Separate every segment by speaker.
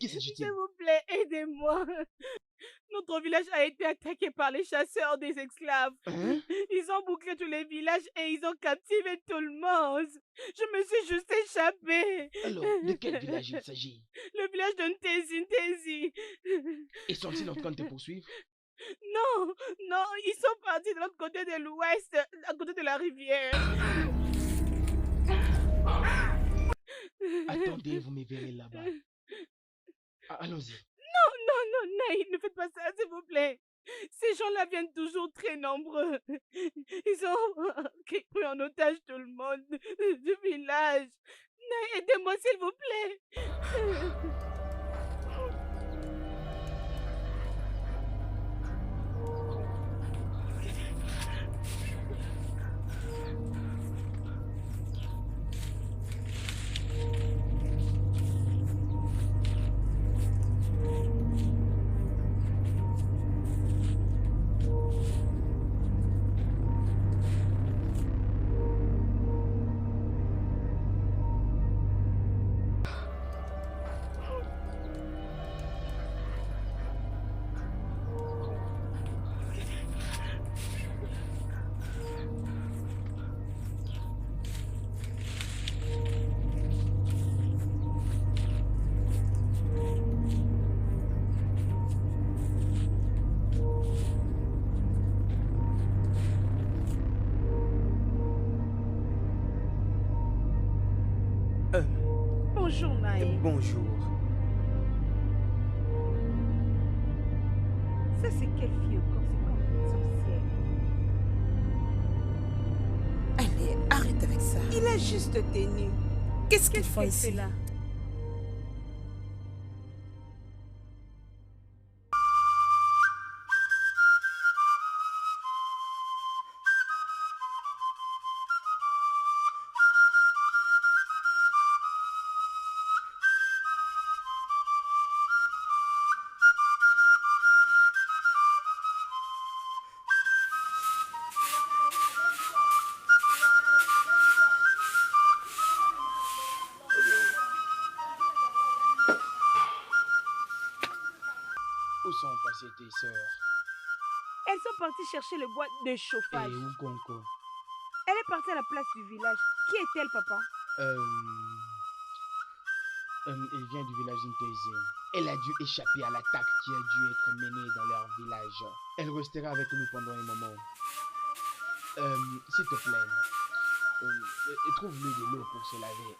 Speaker 1: qui
Speaker 2: S'il
Speaker 1: s'agit-il?
Speaker 2: vous plaît, aidez-moi. Notre village a été attaqué par les chasseurs des esclaves.
Speaker 1: Hein?
Speaker 2: Ils ont bouclé tous les villages et ils ont captivé tout le monde. Je me suis juste échappée.
Speaker 1: Alors, de quel village il s'agit?
Speaker 2: Le village de Ntezi.
Speaker 1: Et sont-ils en train de te poursuivre?
Speaker 2: Non, non, ils sont partis de l'autre côté de l'ouest, à côté de la rivière.
Speaker 1: Attendez, vous me verrez là-bas. Allons-y.
Speaker 2: Non, Naï, ne faites pas ça, s'il vous plaît. Ces gens-là viennent toujours très nombreux. Ils ont pris en otage tout le monde du village. Naï, aidez-moi, s'il vous plaît. Bonjour, Naï.
Speaker 3: Bonjour.
Speaker 2: Ça, c'est quelle fille encore? C'est comme une sorcière.
Speaker 3: Allez, arrête avec ça.
Speaker 2: Il est juste tenu.
Speaker 3: Qu'est-ce qu'il
Speaker 2: Qu'est-ce
Speaker 3: fait
Speaker 2: qu'elle
Speaker 3: ici?
Speaker 2: fait là?
Speaker 1: Où sont passées tes sœurs?
Speaker 2: Elles sont parties chercher le bois de chauffage.
Speaker 1: Et où Gonko?
Speaker 2: Elle est partie à la place du village. Qui est-elle, papa?
Speaker 1: Elle vient du village d'Inteze. Elle a dû échapper à l'attaque qui a dû être menée dans leur village. Elle restera avec nous pendant un moment. S'il te plaît, trouve-lui de l'eau pour se laver.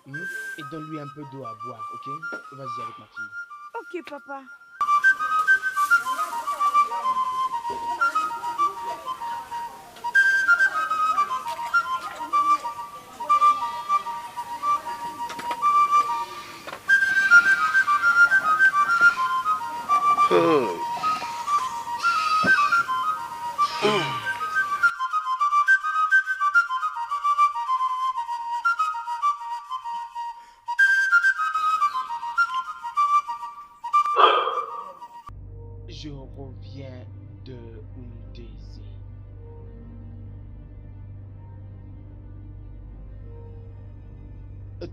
Speaker 1: Et donne-lui un peu d'eau à boire, ok? Vas-y avec ma fille.
Speaker 2: Ok, papa.
Speaker 1: Je reviens de Nteze.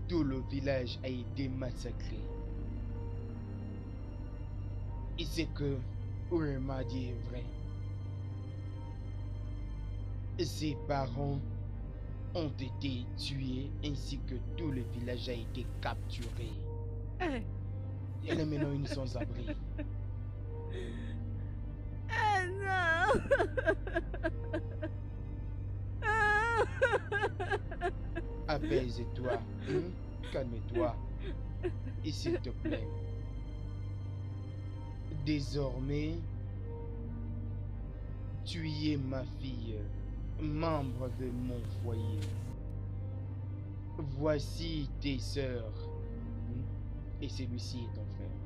Speaker 1: Tout le village a été massacré. Et c'est que Urema dit est vrai. Ses parents ont été tués ainsi que tout le village a été capturé.
Speaker 2: Hein?
Speaker 1: Elle est maintenant une sans-abri.
Speaker 2: Ah non!
Speaker 1: Apaise-toi. Calme-toi. Et s'il te plaît. Désormais, tu es ma fille, membre de mon foyer. Voici tes sœurs. Et celui-ci est ton frère.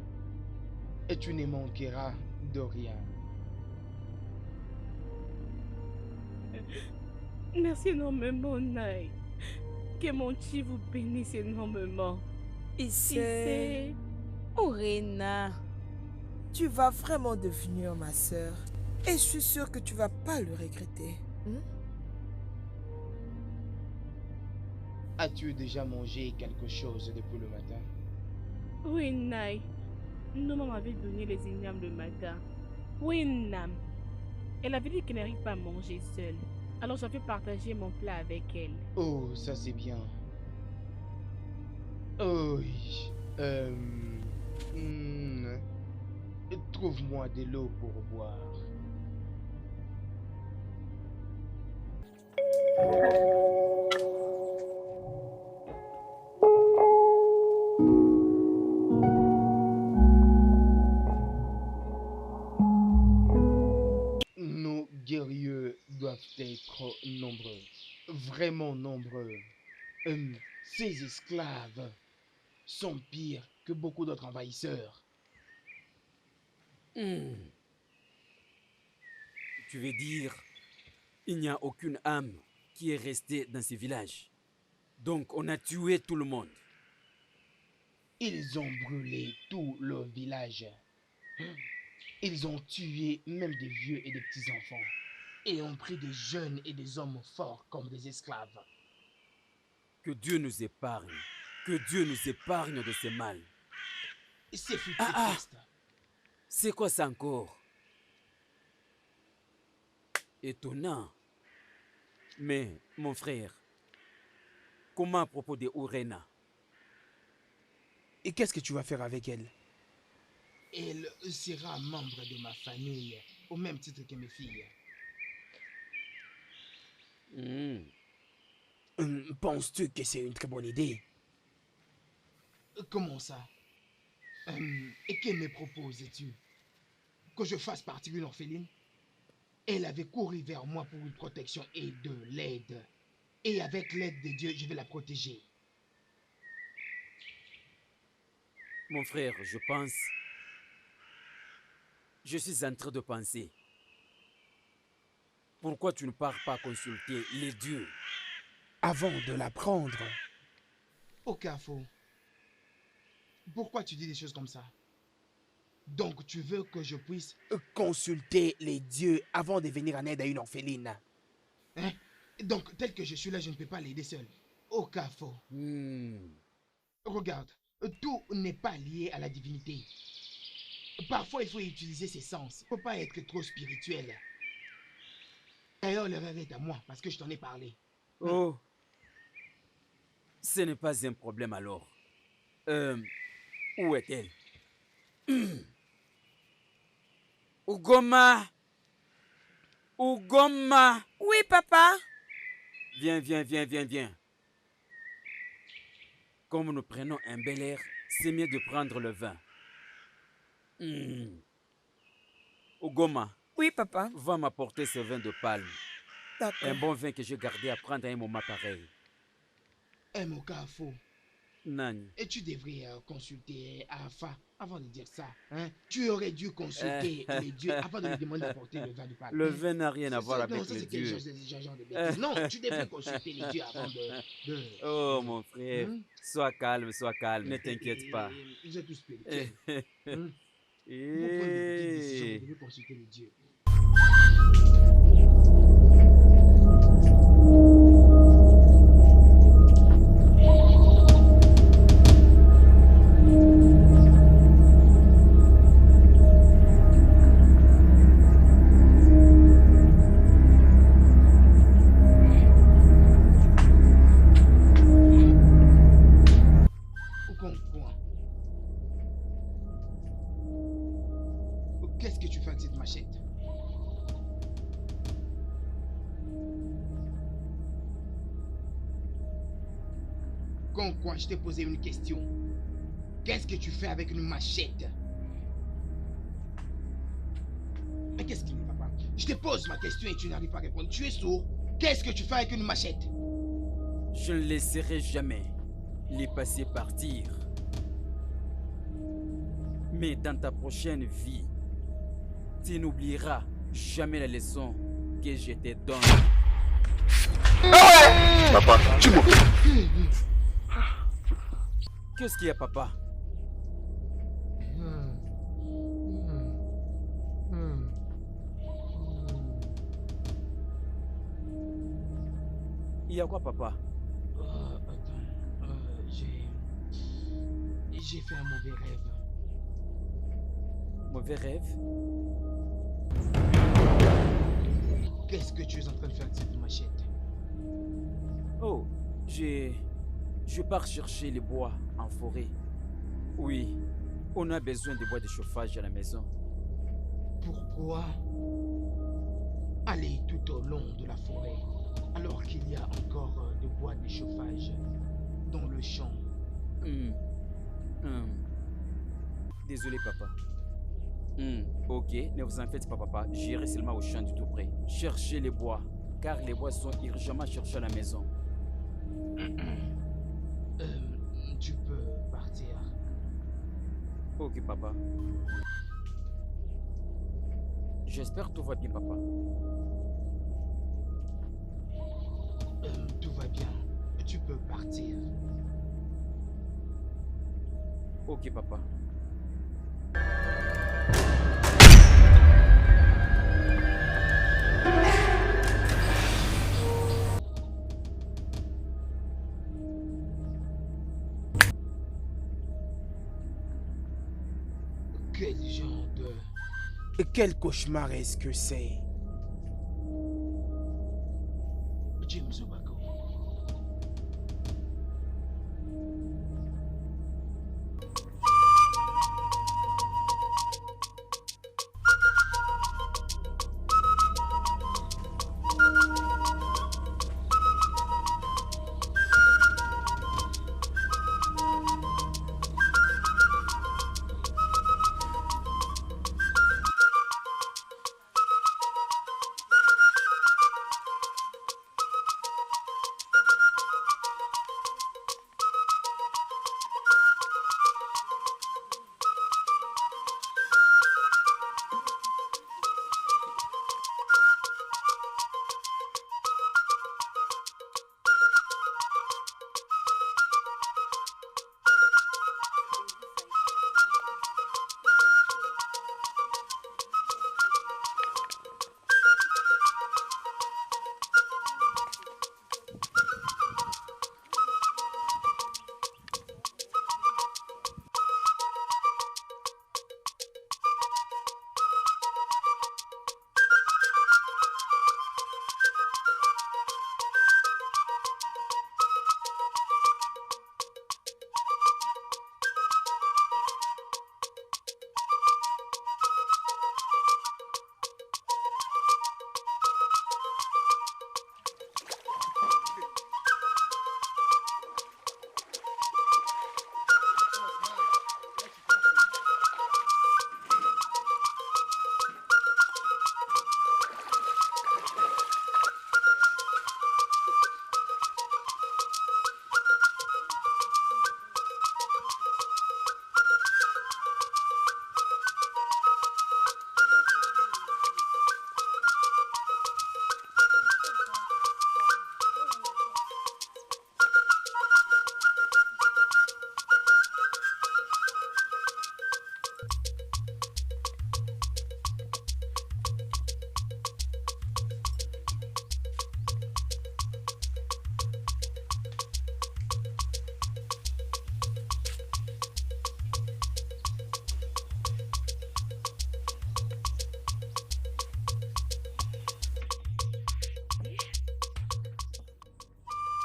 Speaker 1: Et tu ne manqueras de rien.
Speaker 2: Merci énormément, Naï. Que mon Dieu vous bénisse énormément.
Speaker 3: Issei, Orena, tu vas vraiment devenir ma sœur. Et je suis sûre que tu vas pas le regretter.
Speaker 1: As-tu déjà mangé quelque chose depuis le matin?
Speaker 2: Oui, Naï. Maman m'avait donné les ignames le matin. Oui, Nam. Elle avait dit qu'elle n'arrive pas à manger seule. Alors j'ai fait partager mon plat avec elle.
Speaker 1: Oh, ça c'est bien. Oh, oui. Hmm, trouve-moi de l'eau pour boire. Nos guerriers doivent être nombreux. Vraiment nombreux. Ces esclaves sont pires que beaucoup d'autres envahisseurs.
Speaker 4: Hmm. Tu veux dire, il n'y a aucune âme qui est restée dans ces villages. Donc on a tué tout le monde.
Speaker 1: Ils ont brûlé tout le village. Ils ont tué même des vieux et des petits-enfants. Et ont pris des jeunes et des hommes forts comme des esclaves.
Speaker 4: Que Dieu nous épargne. Que Dieu nous épargne de ces mal.
Speaker 1: C'est fut
Speaker 4: Ah,
Speaker 1: triste.
Speaker 4: C'est quoi ça encore? Étonnant. Mais, mon frère, comment à propos de Urena?
Speaker 1: Et qu'est-ce que tu vas faire avec elle? Elle sera membre de ma famille, au même titre que mes filles. Penses-tu que c'est une très bonne idée? Comment ça? Et que me proposes-tu? Que je fasse partie d'une orpheline? Elle avait couru vers moi pour une protection et de l'aide. Et avec l'aide de Dieu, je vais la protéger.
Speaker 4: Mon frère, je pense... Je suis en train de penser. Pourquoi tu ne pars pas consulter les dieux
Speaker 1: avant de la prendre? Okafo, pourquoi tu dis des choses comme ça? Donc tu veux que je puisse consulter les dieux avant de venir en aide à une orpheline? Hein? Donc tel que je suis là, je ne peux pas l'aider seul. Okafo. Regarde, tout n'est pas lié à la divinité. Parfois, il faut utiliser ses sens. Il ne faut pas être trop spirituel. D'ailleurs, le rêve est à moi parce que je t'en ai parlé.
Speaker 4: Oh, ce n'est pas un problème alors. Où est-elle? Ugoma! Ugoma!
Speaker 3: Oui, papa.
Speaker 4: Viens, viens, viens, viens, viens. Comme nous prenons un bel air, c'est mieux de prendre le vin. Ugoma,
Speaker 3: Oui, papa.
Speaker 4: va m'apporter ce vin de palme.
Speaker 3: D'accord.
Speaker 4: Un bon vin que j'ai gardé à prendre à un moment pareil.
Speaker 1: Mokafo.
Speaker 4: Nani.
Speaker 1: Et tu devrais consulter Afa avant de dire ça. Hein? Tu aurais dû consulter les dieux avant de lui demander d'apporter le vin du palme.
Speaker 4: Le vin n'a rien à voir avec
Speaker 1: non, ça,
Speaker 4: les dieux.
Speaker 1: Genre de bêtises. Non, tu devrais consulter les dieux avant de...
Speaker 4: Oh mon frère, sois calme, ne t'inquiète pas.
Speaker 1: Vous êtes tous spirituels. Vous prenez des décisions, vous devez consulter les dieux. Qu'est-ce que tu fais avec cette machette? Quoi, je t'ai posé une question. Qu'est-ce que tu fais avec une machette? Mais qu'est-ce qui ne va pas? Je te pose ma question et tu n'arrives pas à répondre. Tu es sourd? Qu'est-ce que tu fais avec une machette?
Speaker 4: Je ne laisserai jamais les passés partir. Mais dans ta prochaine vie, tu n'oublieras jamais la leçon que je te donne.
Speaker 5: Papa, tu me...
Speaker 4: Qu'est-ce qu'il y a, papa? Il y a quoi, papa?
Speaker 1: Attends, j'ai fait un mauvais rêve.
Speaker 4: Mauvais rêve?
Speaker 1: Qu'est-ce que tu es en train de faire avec cette machette?
Speaker 4: Oh, je pars chercher les bois en forêt. Oui, on a besoin de bois de chauffage à la maison.
Speaker 1: Pourquoi aller tout au long de la forêt alors qu'il y a encore de bois de chauffage dans le champ?
Speaker 4: Désolé, papa. Ok, ne vous en faites pas, papa. J'irai seulement au champ du tout près. Cherchez les bois, car les bois sont urgemment cherchés à la maison.
Speaker 1: Tu peux partir.
Speaker 4: Ok, papa. J'espère que tout va bien, papa.
Speaker 1: Tout va bien. Tu peux partir.
Speaker 4: Ok, papa.
Speaker 1: Quel genre de... Quel cauchemar est-ce que c'est? James Obako.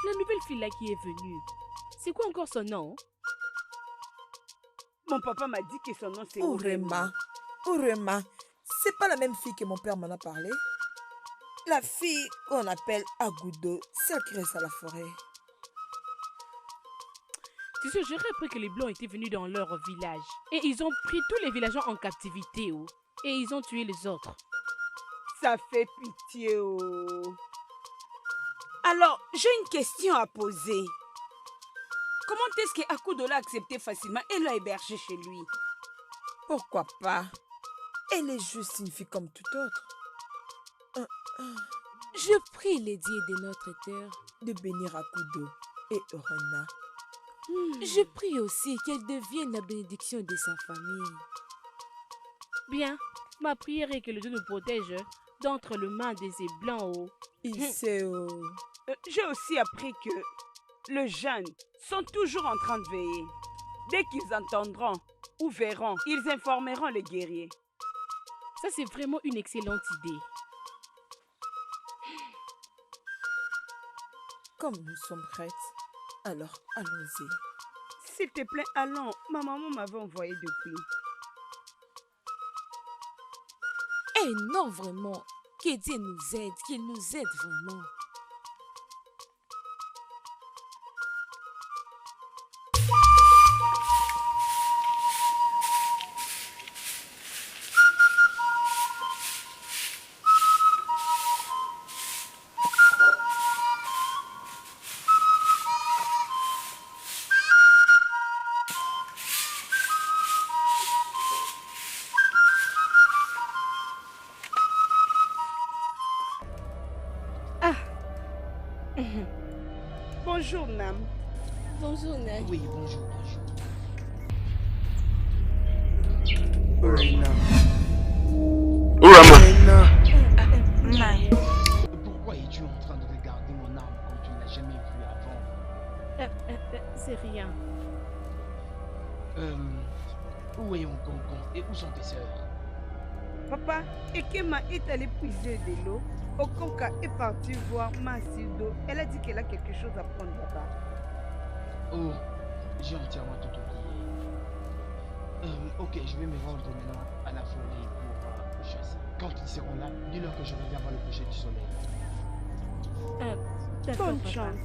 Speaker 2: La nouvelle fille là qui est venue, c'est quoi encore son nom?
Speaker 5: Mon papa m'a dit que son nom c'est
Speaker 3: Urema. Urema. C'est pas la même fille que mon père m'en a parlé. La fille qu'on appelle Agudo, celle qui reste à la forêt.
Speaker 2: Tu sais, j'aurais appris que les Blancs étaient venus dans leur village. Et ils ont pris tous les villageois en captivité. Oh. Et ils ont tué les autres.
Speaker 5: Ça fait pitié. Oh. Alors, j'ai une question à poser. Comment est-ce que Akudo l'a accepté facilement et l'a hébergé chez lui?
Speaker 3: Pourquoi pas? Elle est juste une fille comme toute autre.
Speaker 6: Je prie les dieux de notre terre
Speaker 3: de bénir Akudo et Urena.
Speaker 6: Je prie aussi qu'elle devienne la bénédiction de sa famille.
Speaker 2: Bien, ma prière est que le Dieu nous protège d'entre le mal des Blancs. Oh.
Speaker 5: J'ai aussi appris que les jeunes sont toujours en train de veiller. Dès qu'ils entendront ou verront. Ils informeront les guerriers.
Speaker 2: Ça, c'est vraiment une excellente idée.
Speaker 3: Comme nous sommes prêtes, alors allons-y.
Speaker 5: S'il te plaît, allons. Ma maman m'avait envoyé depuis.
Speaker 6: Eh non, vraiment. Que Dieu nous aide, qu'il nous aide vraiment.
Speaker 5: Bonjour, Nam.
Speaker 6: Bonjour, Nai.
Speaker 1: Oui, bonjour, bonjour.
Speaker 5: Nai.
Speaker 1: Pourquoi es-tu en train de regarder mon arme comme tu ne l'as jamais vu avant?
Speaker 2: C'est rien.
Speaker 1: Où est Hong et où sont tes sœurs?
Speaker 5: Papa, Ekema est allée puiser de l'eau. Okonka est partie voir Masildo. Elle a dit qu'elle a quelque chose à prendre là-bas.
Speaker 1: Oh, j'ai entièrement tout oublié. Ok, je vais me rendre maintenant à la forêt pour chasser. Quand ils seront là, dis-leur que je reviens voir le coucher du soleil.
Speaker 2: D'accord,
Speaker 5: Bonne
Speaker 2: papa.
Speaker 5: chance.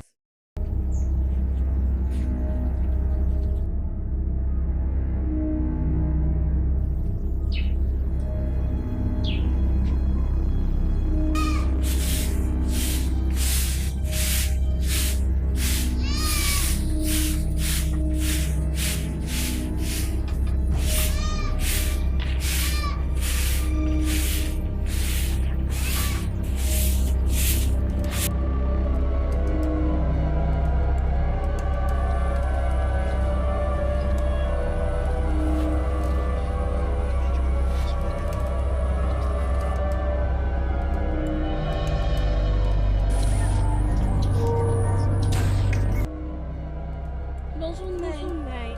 Speaker 6: Bonjour, Nai.
Speaker 2: Bonjour, Nai.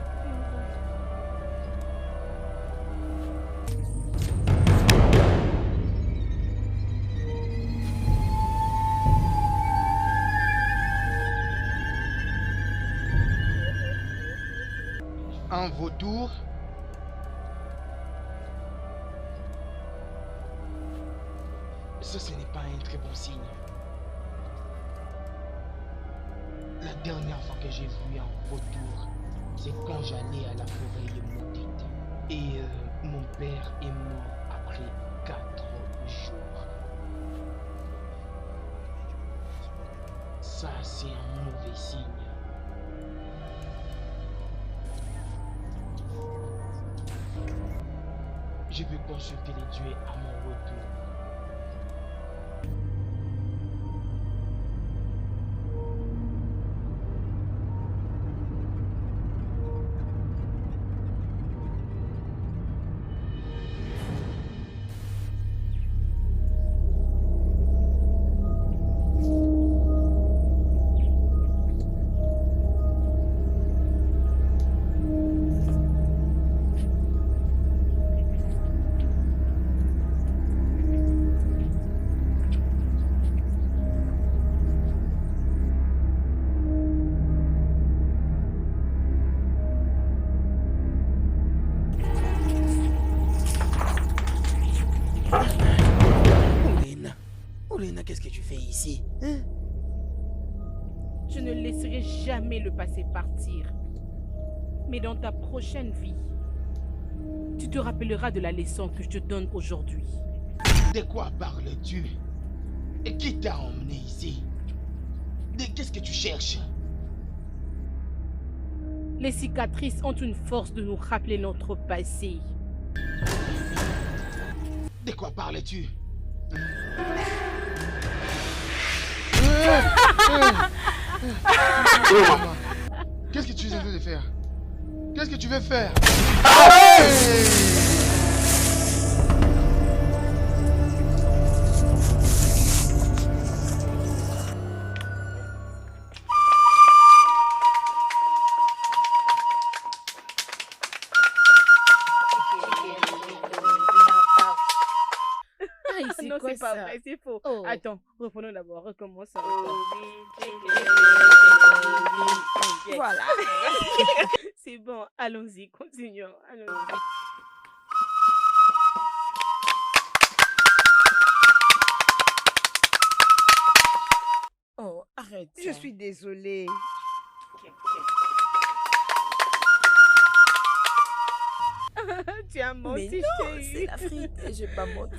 Speaker 1: Un vautour? Ça, ce n'est pas un très bon signe. La dernière fois que j'ai vu un vautour, c'est quand j'allais à la forêt maudite. Et mon père est mort après 4 jours. Ça, c'est un mauvais signe. Je vais consulter les dieux à mon retour. Oulena, qu'est-ce que tu fais ici, hein?
Speaker 2: Je ne laisserai jamais le passé partir. Mais dans ta prochaine vie, tu te rappelleras de la leçon que je te donne aujourd'hui.
Speaker 1: De quoi parles-tu? Et qui t'a emmené ici? Qu'est-ce que tu cherches?
Speaker 2: Les cicatrices ont une force de nous rappeler notre passé.
Speaker 1: De quoi parles-tu? Qu'est-ce que tu es en train de faire? Qu'est-ce que tu veux faire?
Speaker 2: pas vrai, c'est faux.
Speaker 6: Oh.
Speaker 2: Attends, reprenons d'abord, recommençons.
Speaker 3: Voilà.
Speaker 2: C'est bon, allons-y, continuons. Allons-y.
Speaker 3: Oh, arrête.
Speaker 5: Je suis désolée.
Speaker 2: Tu as
Speaker 3: Mais
Speaker 2: menti,
Speaker 3: non,
Speaker 2: je t'ai
Speaker 3: c'est
Speaker 2: eu.
Speaker 3: l'Afrique. J'ai pas menti.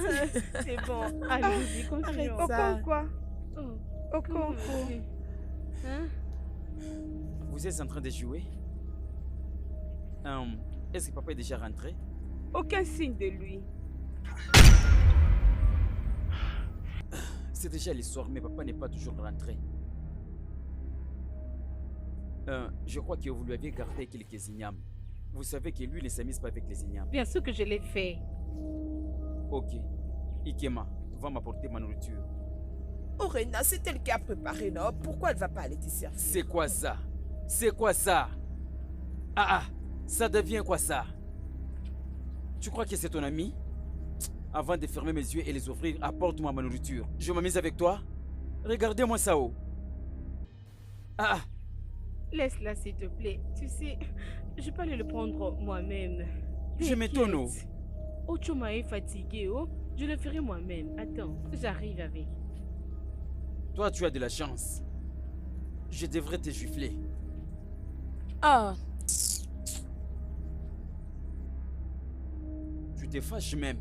Speaker 2: C'est bon, allons-y, continuons.
Speaker 3: ça.
Speaker 5: Okonkwa.
Speaker 2: Oh,
Speaker 5: Okonkwo.
Speaker 2: vas-y. Hein?
Speaker 4: Vous êtes en train de jouer? Est-ce que papa est déjà rentré?
Speaker 5: Aucun signe de lui.
Speaker 4: C'est déjà l'histoire, mais papa n'est pas toujours rentré. Je crois que vous lui aviez gardé quelques ignames. Vous savez que lui ne s'amuse pas avec les ignames.
Speaker 2: Bien sûr que je l'ai fait.
Speaker 4: Ok. Ikema, va m'apporter ma nourriture.
Speaker 3: Oh, Rena, c'est elle qui a préparé, non? Pourquoi elle va pas aller te servir?
Speaker 4: C'est quoi ça? C'est quoi ça? Ah, ça devient quoi ça? Tu crois que c'est ton ami? Avant de fermer mes yeux et les ouvrir, apporte-moi ma nourriture. Je m'amuse avec toi? Regardez-moi ça haut.
Speaker 2: Laisse-la, s'il te plaît. Tu sais, je peux aller le prendre moi-même.
Speaker 4: Je m'étonne, oh.
Speaker 2: T'inquiète. Ochoma est fatigué, oh. Je le ferai moi-même. Attends, j'arrive avec.
Speaker 4: Toi, tu as de la chance. Je devrais te gifler.
Speaker 6: Ah,
Speaker 4: Tu te fâches même.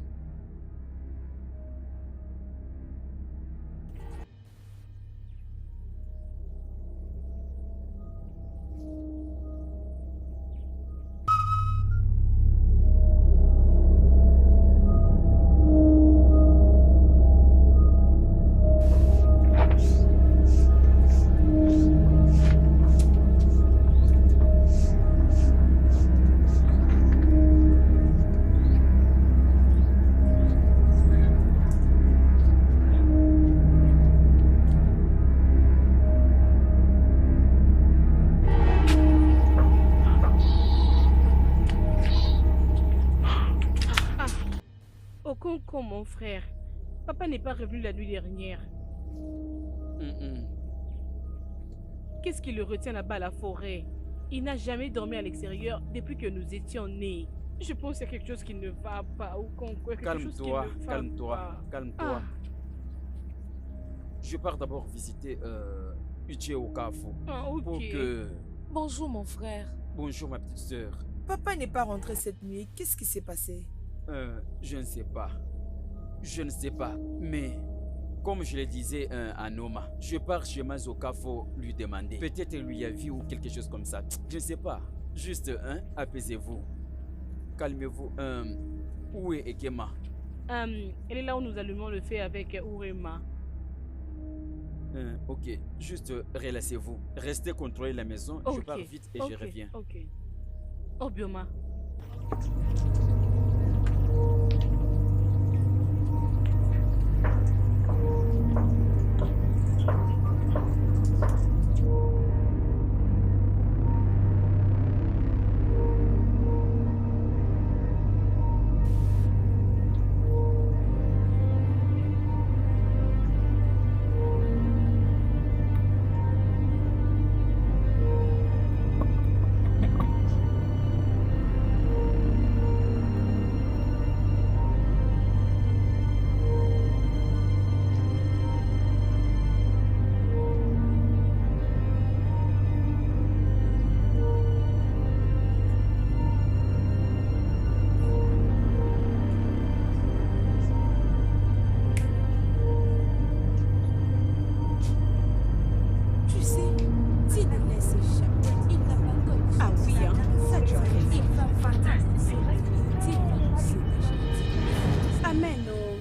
Speaker 2: Okonkwo, mon frère. Papa n'est pas revenu la nuit dernière. Qu'est-ce qui le retient là-bas à la forêt? Il n'a jamais dormi à l'extérieur depuis que nous étions nés. Je pense qu'il y a quelque chose qui ne va pas. Okonkwo, quelque chose qui ne va
Speaker 4: Calme-toi,
Speaker 2: pas.
Speaker 4: calme-toi. Je pars d'abord visiter Uche Okafu.
Speaker 2: Ok.
Speaker 4: Pour que...
Speaker 6: bonjour mon frère.
Speaker 4: Bonjour ma petite sœur.
Speaker 3: Papa n'est pas rentré cette nuit. Qu'est-ce qui s'est passé?
Speaker 4: Je ne sais pas. Je ne sais pas. Mais comme je le disais à Noma, je pars chez Mazokafo lui demander. Peut-être lui a vu ou quelque chose comme ça. Je ne sais pas. Juste, apaisez-vous. Calmez-vous. Où est Ekema?
Speaker 2: Elle est là où nous allumons le feu avec Urema.
Speaker 4: Ok, juste relâchez-vous. Restez contrôler la maison. Je pars vite et je reviens.
Speaker 2: Ok. Obioma.
Speaker 3: Tu sais, s'il le laisse échapper, il n'a pas comme
Speaker 5: Ah oui, hein, ça tu as raison.
Speaker 3: il va fantastiser.
Speaker 6: S'il nous sait déjà.
Speaker 5: Amen, oh.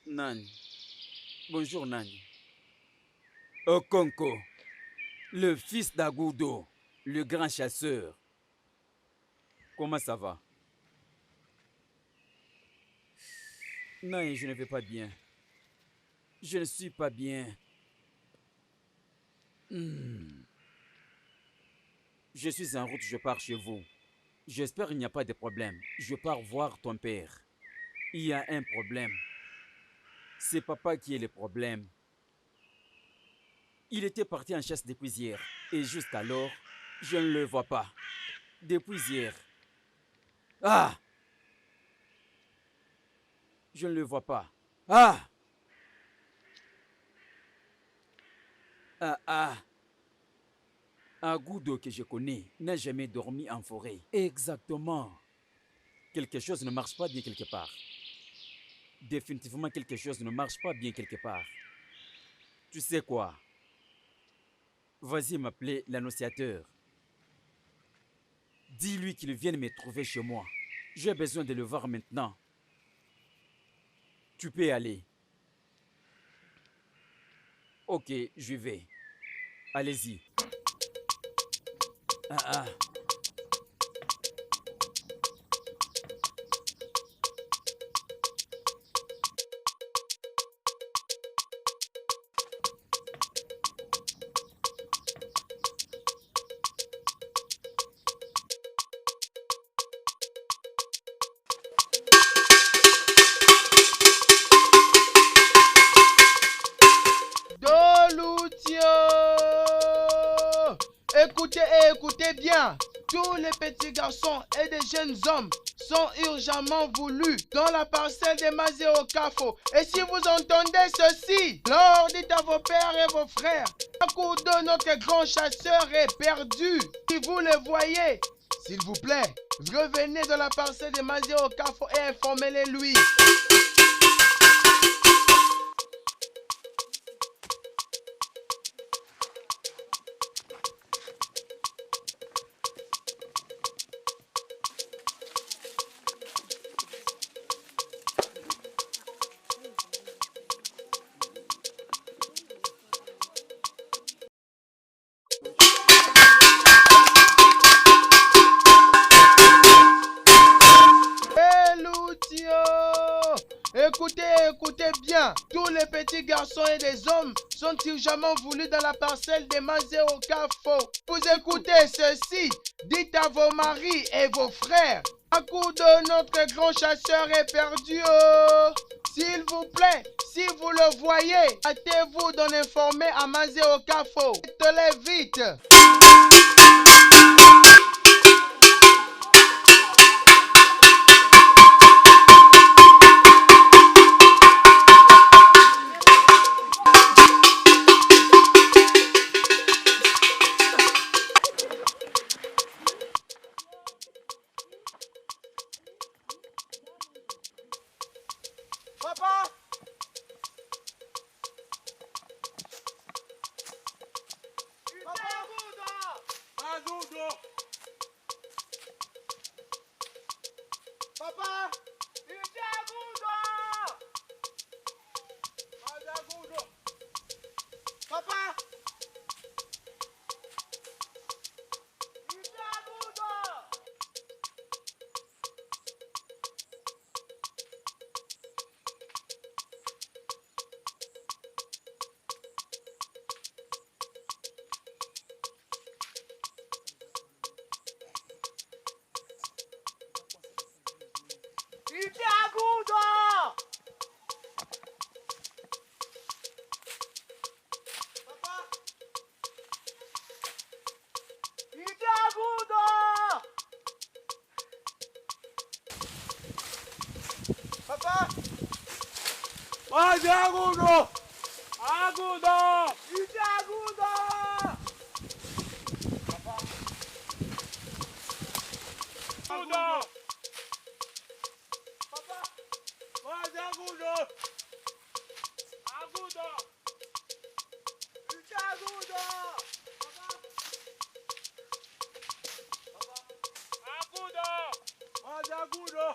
Speaker 4: Nani. Bonjour Nani. Okonko, le fils d'Agudo, le grand chasseur. Comment ça va? Nani, je ne vais pas bien. Je ne suis pas bien. Je suis en route, je pars chez vous. J'espère qu'il n'y a pas de problème. Je pars voir ton père. Il y a un problème. C'est papa qui est le problème. Il était parti en chasse depuis hier. Et jusqu'alors, je ne le vois pas. Depuis hier. Ah! Je ne le vois pas. Ah! Agoudo que je connais n'a jamais dormi en forêt. Exactement. Quelque chose ne marche pas bien quelque part. Définitivement, quelque chose ne marche pas bien quelque part. Tu sais quoi? Vas-y m'appeler l'annonciateur. Dis-lui qu'il vienne me trouver chez moi. J'ai besoin de le voir maintenant. Tu peux aller. Ok, je vais. Allez-y. Ah.
Speaker 1: Dolutio! Écoutez bien. Tous les petits garçons et des jeunes hommes sont urgemment voulus dans la parcelle de Mazeo Kafo. Et si vous entendez ceci, alors dites à vos pères et vos frères, Akudo, notre grand chasseur, est perdu. Si vous le voyez, s'il vous plaît, revenez dans la parcelle de Mazeo Kafo et informez-les lui. Écoutez bien, tous les petits garçons et les hommes sont urgemment voulus dans la parcelle de Mazeo Kafo. Vous écoutez ceci, dites à vos maris et vos frères, Akudo, notre grand chasseur, est perdu. S'il vous plaît, si vous le voyez, hâtez-vous d'en informer à Mazeo Kafo. Faites-le vite. Papa! Agudo! Papa! Agudo! Papa! Papa! Agudo! Agudo! Agudo! Papa! Agudo! Papa! Agudo! Agudo! Agudo! Papa! Agudo!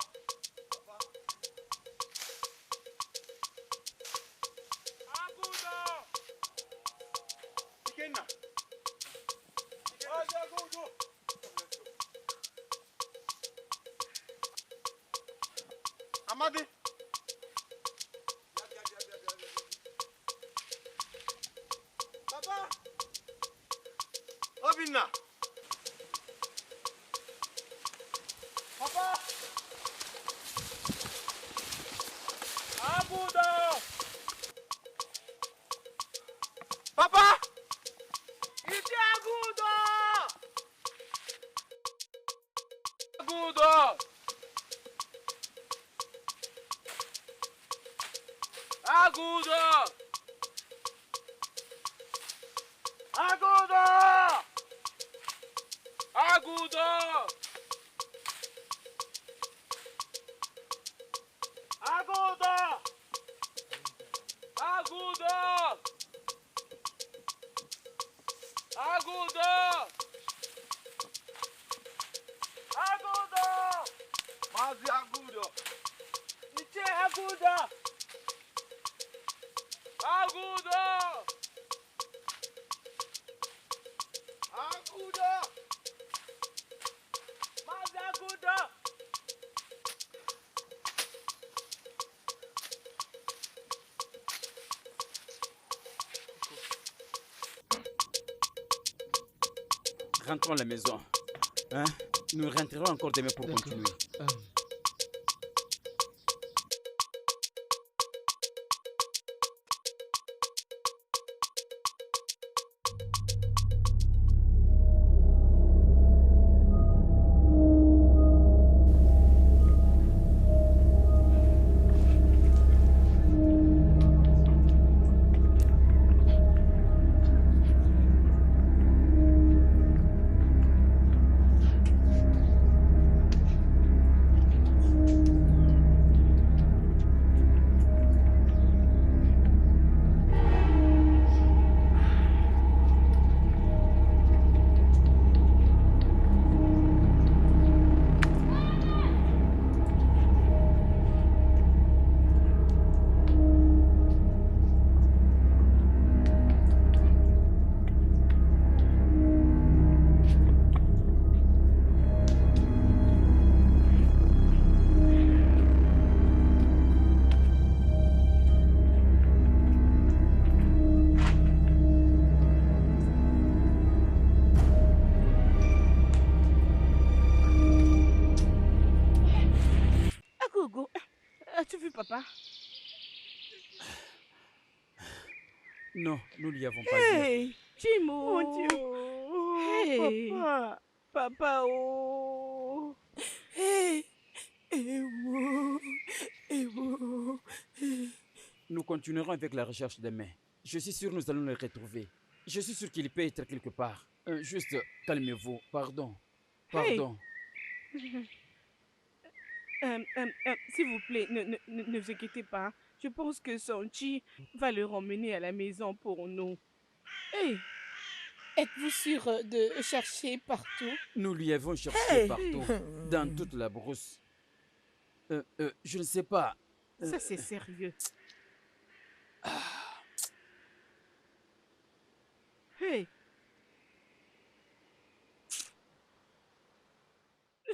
Speaker 1: Amadi. Papa. Obina.
Speaker 4: Papa! Ici Agudo! Agudo! Agudo! Agudo! Agudo! Agudo! Agudo! Agudo! Agudo! Mazi Agudo! Niche Agudo! Agudo! Agudo! Mazi Agudo! Rentrons à la maison. Hein? Nous rentrerons encore demain pour continuer.
Speaker 2: Agogo, as-tu vu papa?
Speaker 4: Non, nous n'y avons pas vu.
Speaker 2: Hey, Chimo.
Speaker 3: Mon Dieu.
Speaker 2: Hey.
Speaker 3: Papa.
Speaker 2: Papa, oh.
Speaker 3: Hey. Ewo. Ewo.
Speaker 4: Nous continuerons avec la recherche demain. Je suis sûr que nous allons le retrouver. Je suis sûr qu'il peut être quelque part. Juste, calmez-vous. Pardon. Pardon.
Speaker 2: S'il vous plaît, ne vous inquiétez pas. Je pense que Sonchi va le ramener à la maison pour nous. Hey,
Speaker 6: Êtes-vous sûr de chercher partout?
Speaker 4: Nous lui avons cherché
Speaker 3: Hey.
Speaker 4: partout, dans toute la brousse. Je ne sais pas.
Speaker 2: ça c'est sérieux. Hey.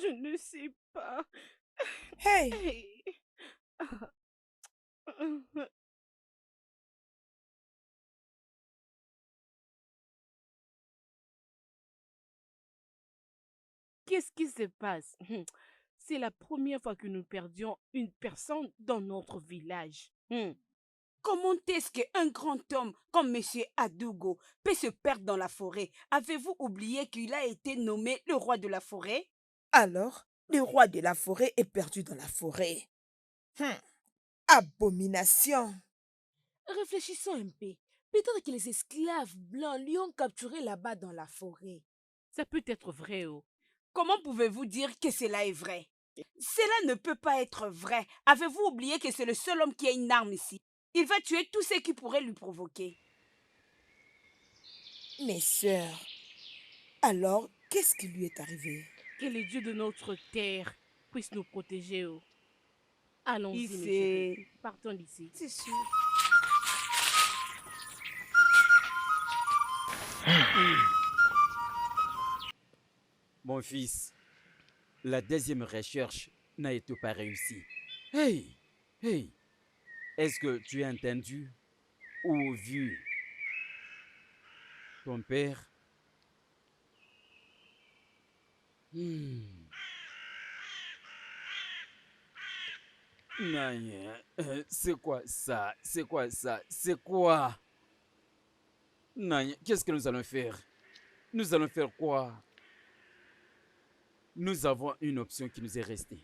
Speaker 2: Je ne sais pas.
Speaker 3: Hey.
Speaker 2: Hey. Qu'est-ce qui se passe? C'est la première fois que nous perdions une personne dans notre village.
Speaker 5: Comment est-ce qu'un grand homme comme Monsieur Adugo peut se perdre dans la forêt? Avez-vous oublié qu'il a été nommé le roi de la forêt?
Speaker 3: Alors, le roi de la forêt est perdu dans la forêt. Abomination.
Speaker 6: Réfléchissons un peu. Peut-être que les esclaves blancs lui ont capturé là-bas dans la forêt.
Speaker 2: Ça peut être vrai, oh.
Speaker 5: Comment pouvez-vous dire que cela est vrai? Cela ne peut pas être vrai. Avez-vous oublié que c'est le seul homme qui a une arme ici? Il va tuer tous ceux qui pourraient lui provoquer.
Speaker 3: Mes sœurs, alors, qu'est-ce qui lui est arrivé?
Speaker 2: Que les dieux de notre terre puissent nous protéger, oh. Allons-y, mes
Speaker 5: Ici.
Speaker 2: chéris. Partons d'ici.
Speaker 3: C'est sûr.
Speaker 4: Mon fils, la deuxième recherche n'a été pas réussie. Hey, hey, est-ce que tu as entendu ou vu ton père? Non, c'est quoi ça? C'est quoi ça? C'est quoi? Nanya, qu'est-ce que nous allons faire? Nous allons faire quoi? Nous avons une option qui nous est restée.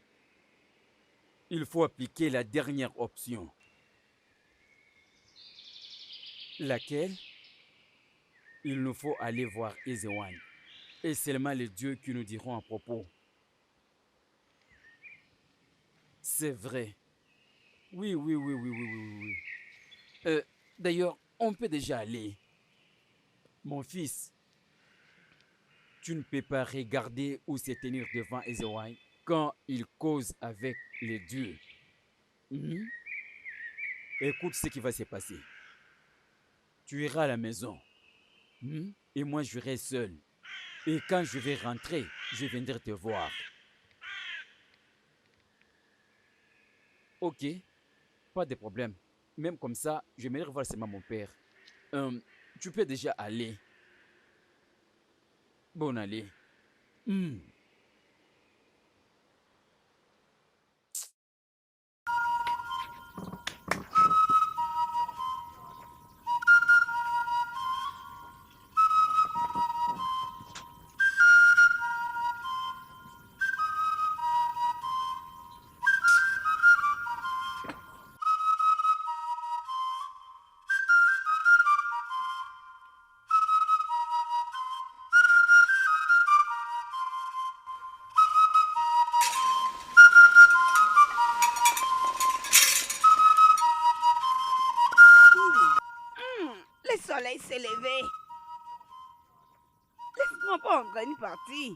Speaker 4: Il faut appliquer la dernière option. Laquelle? Il nous faut aller voir Ezewan. Et seulement les dieux qui nous diront à propos. C'est vrai. Oui, oui, oui, oui, oui, oui, oui. D'ailleurs, on peut déjà aller. Mon fils, tu ne peux pas regarder ou se tenir devant Ezewan quand il cause avec les dieux. Écoute ce qui va se passer. Tu iras à la maison. Et moi, je serai seul. Et quand je vais rentrer, je viendrai te voir. Ok, pas de problème. Même comme ça, je vais revoir seulement mon père. Tu peux déjà aller. Bon, allez.
Speaker 5: Le soleil s'est levé. Laisse-moi prendre une partie.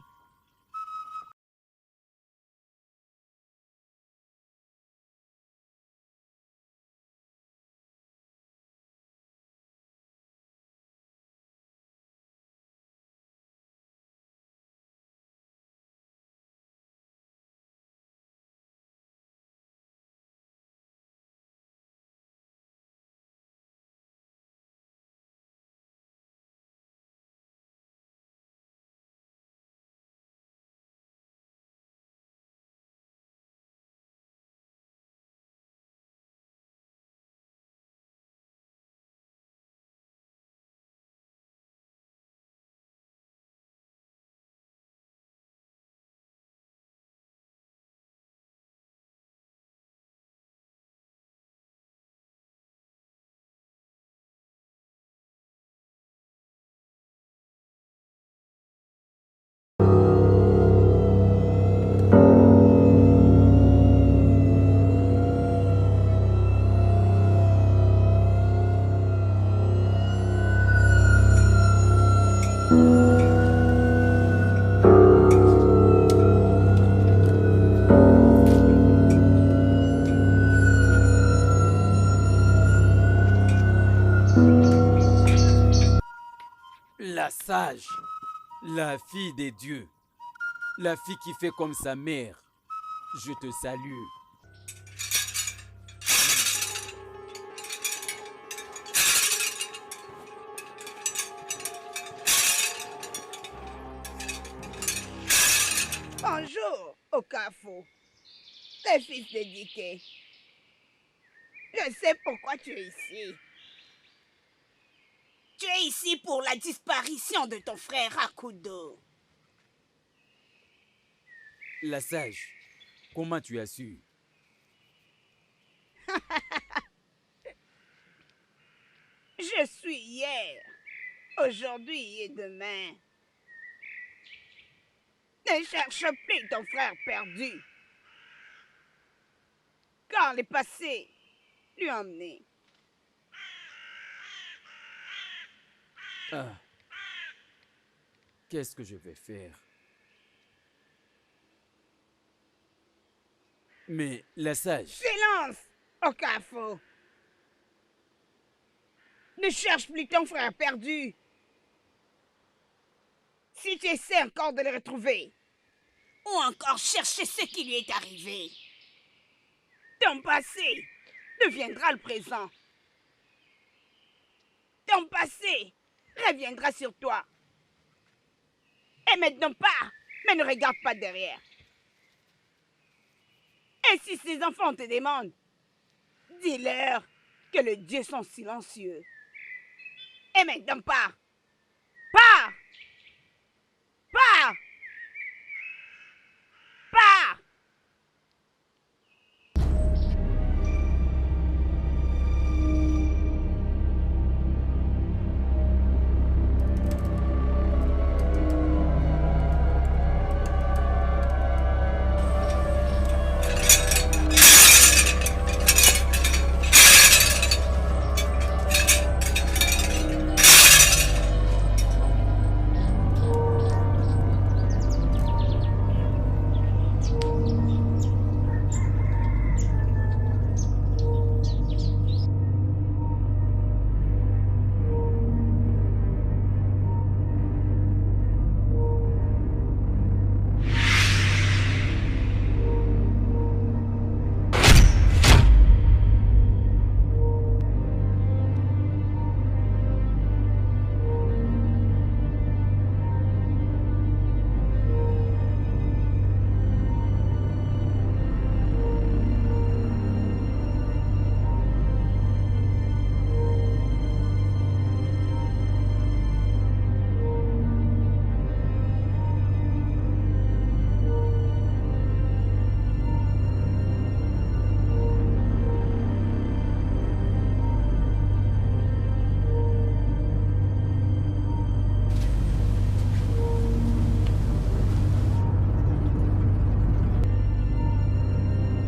Speaker 4: La sage, la fille des dieux, la fille qui fait comme sa mère. Je te salue.
Speaker 5: Bonjour, Okafo, le fils de Dike. Je sais pourquoi tu es ici. Tu es ici pour la disparition de ton frère Akudo.
Speaker 4: La sage, comment tu as su?
Speaker 5: Je suis hier, aujourd'hui et demain. Ne cherche plus ton frère perdu. Car le passé lui a emmené.
Speaker 4: Ah. Qu'est-ce que je vais faire? Mais la sage...
Speaker 5: Silence, Okafo. Ne cherche plus ton frère perdu. Si tu essaies encore de le retrouver, ou encore chercher ce qui lui est arrivé, ton passé deviendra le présent. Ton passé reviendra sur toi. Et maintenant pas, mais ne regarde pas derrière. Et si ces enfants te demandent, dis-leur que les dieux sont silencieux Et maintenant, pars. Pars. Pars. Pars.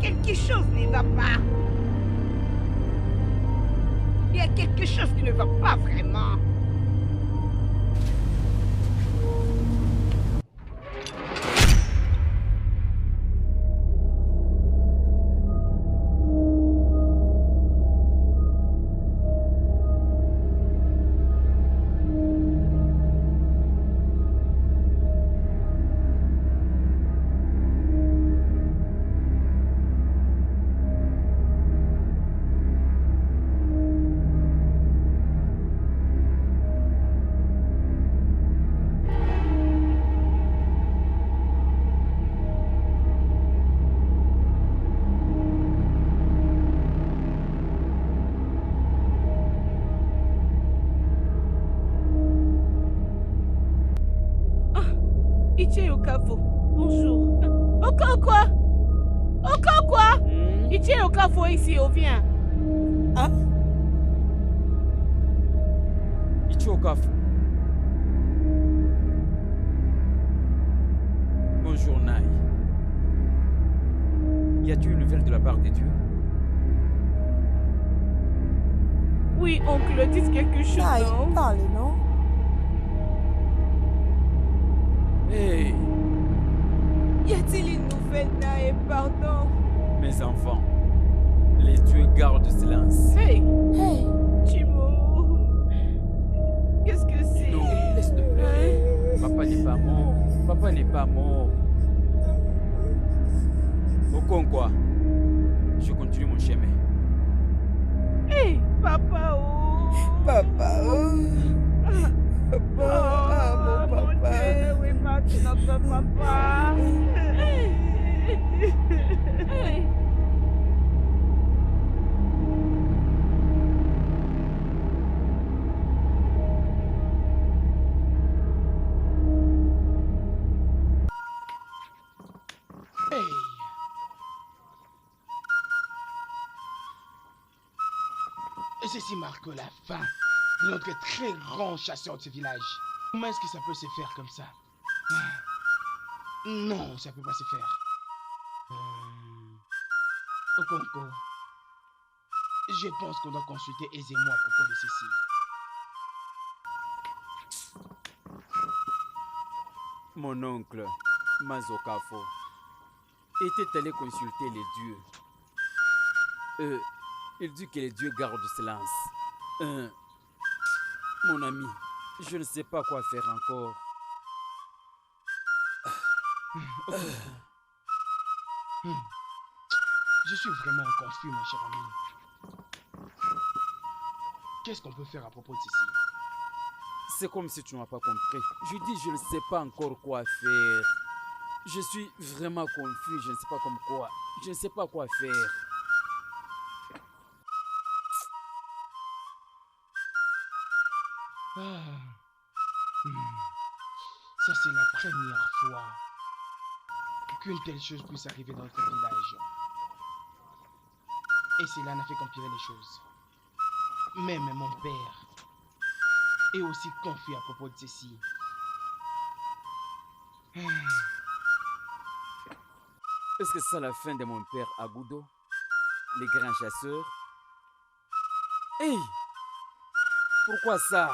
Speaker 5: Quelque chose ne va pas. Il y a quelque chose qui ne va pas vraiment.
Speaker 2: Ichie Okafor, bonjour. Encore quoi? Encore quoi? Ichie Okafor ici, on vient.
Speaker 3: Hein?
Speaker 4: Ichie Okafor. Bonjour Nai. Y a-t-il une nouvelle de la part de Dieu?
Speaker 2: Oui, oncle, dites quelque chose,
Speaker 3: Ah,
Speaker 2: non?
Speaker 3: il parle, non?
Speaker 4: Hey,
Speaker 3: Y a-t-il une nouvelle, Nae? Pardon.
Speaker 4: mes enfants, les dieux gardent silence.
Speaker 2: Hey,
Speaker 3: Hey!
Speaker 2: Chimo. Qu'est-ce que c'est?
Speaker 4: Non, laisse-le pleurer. Papa n'est pas mort. Papa n'est pas mort. Okonkwa, je continue mon chemin.
Speaker 2: Hey, papa, oh.
Speaker 3: Papa, oh! Papa, ah, mon
Speaker 2: Mon
Speaker 3: papa!
Speaker 2: Dieu, oui, parti notre papa. Hey.
Speaker 1: Hey. Et ceci marque la fin de notre très grand chasseur de ce village. Comment est-ce que ça peut se faire comme ça? Non, ça peut pas se faire. Okonko, je pense qu'on doit consulter aisément à propos de ceci.
Speaker 4: Mon oncle, Mazokafo, était allé consulter les dieux. Il dit que les dieux gardent silence. Mon ami, je ne sais pas quoi faire encore.
Speaker 1: Je suis vraiment confus, mon cher ami. Qu'est-ce qu'on peut faire à propos de ceci?
Speaker 4: C'est comme si tu n'as pas compris. Je dis, je ne sais pas encore quoi faire. Je suis vraiment confus, je ne sais pas comme quoi. Je ne sais pas quoi faire.
Speaker 1: Ah. Ça, c'est la première fois qu'une telle chose puisse arriver dans notre village. Et cela n'a fait qu'empirer les choses. Même mon père est aussi confus à propos de ceci.
Speaker 4: Est-ce que c'est ça la fin de mon père Agoudo, les grands chasseurs? Hey! Pourquoi ça?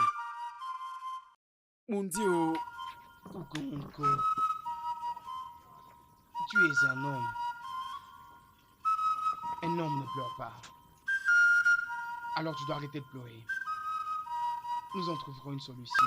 Speaker 4: Mon Dieu!
Speaker 1: Ukonko, tu es un homme. Un homme ne pleure pas. Alors tu dois arrêter de pleurer. Nous en trouverons une solution.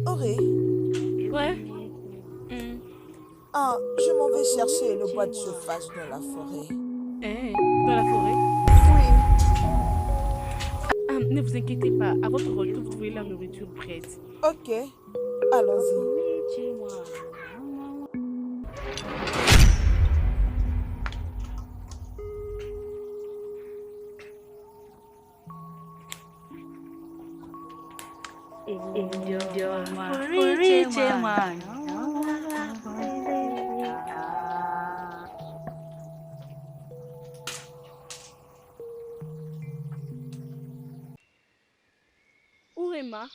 Speaker 3: Auré,
Speaker 2: Ouais.
Speaker 3: je m'en vais chercher le bois de chauffage dans la forêt.
Speaker 2: Hein, dans la forêt?
Speaker 3: Oui.
Speaker 2: Ne vous inquiétez pas. À votre retour, vous trouvez la nourriture prête.
Speaker 3: Ok, allons-y.
Speaker 2: Urema,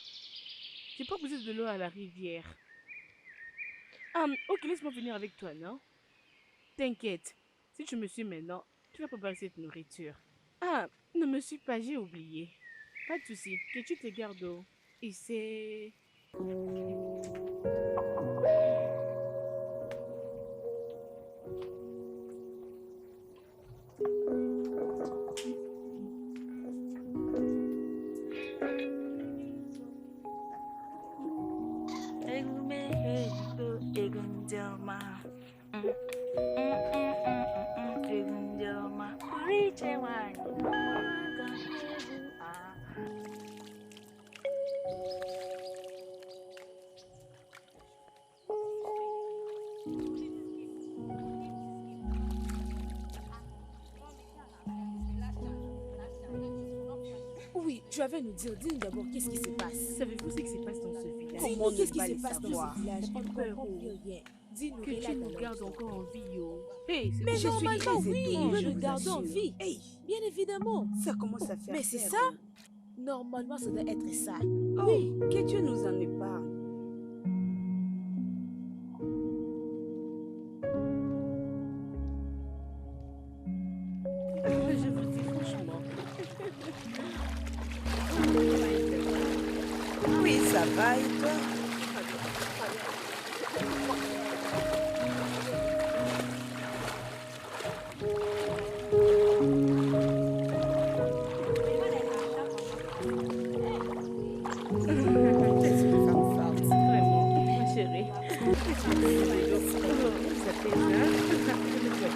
Speaker 2: j'ai pas besoin de l'eau à la rivière. Ok, laisse-moi venir avec toi, non? T'inquiète, si tu me suis maintenant, tu vas préparer cette nourriture. Ah, ne me suis pas, j'ai oublié. Pas de souci, que tu te gardes au... Et c'est...
Speaker 6: Oui, tu avais nous dire, dis-nous d'abord qu'est-ce qui se passe.
Speaker 2: Savez-vous ce qui se passe dans ce village?
Speaker 6: Dis-nous qu'est-ce qui se passe dans
Speaker 2: savoir.
Speaker 6: ce village. On ne
Speaker 2: Peur,
Speaker 6: comprend
Speaker 2: oh.
Speaker 6: plus rien. Dis-nous
Speaker 2: Que tu
Speaker 6: relate
Speaker 2: nous
Speaker 6: alors.
Speaker 2: gardes encore en vie, yo. Hey, c'est
Speaker 6: Mais
Speaker 2: je suis
Speaker 6: normalement,
Speaker 2: très
Speaker 6: oui,
Speaker 2: étonnée,
Speaker 6: nous
Speaker 2: je
Speaker 6: nous
Speaker 2: vous
Speaker 6: gardons en
Speaker 2: assure.
Speaker 6: vie.
Speaker 5: Hey,
Speaker 6: Bien évidemment.
Speaker 5: ça commence à faire
Speaker 6: Mais c'est
Speaker 5: peur,
Speaker 6: ça.
Speaker 5: hein.
Speaker 6: Normalement, ça doit être ça.
Speaker 5: Oui, que Dieu nous en épargne.
Speaker 2: Je vous dis franchement.
Speaker 3: Oui, ça va et toi? T'es une femme forte.
Speaker 2: Vraiment, ma chérie. Vous appelez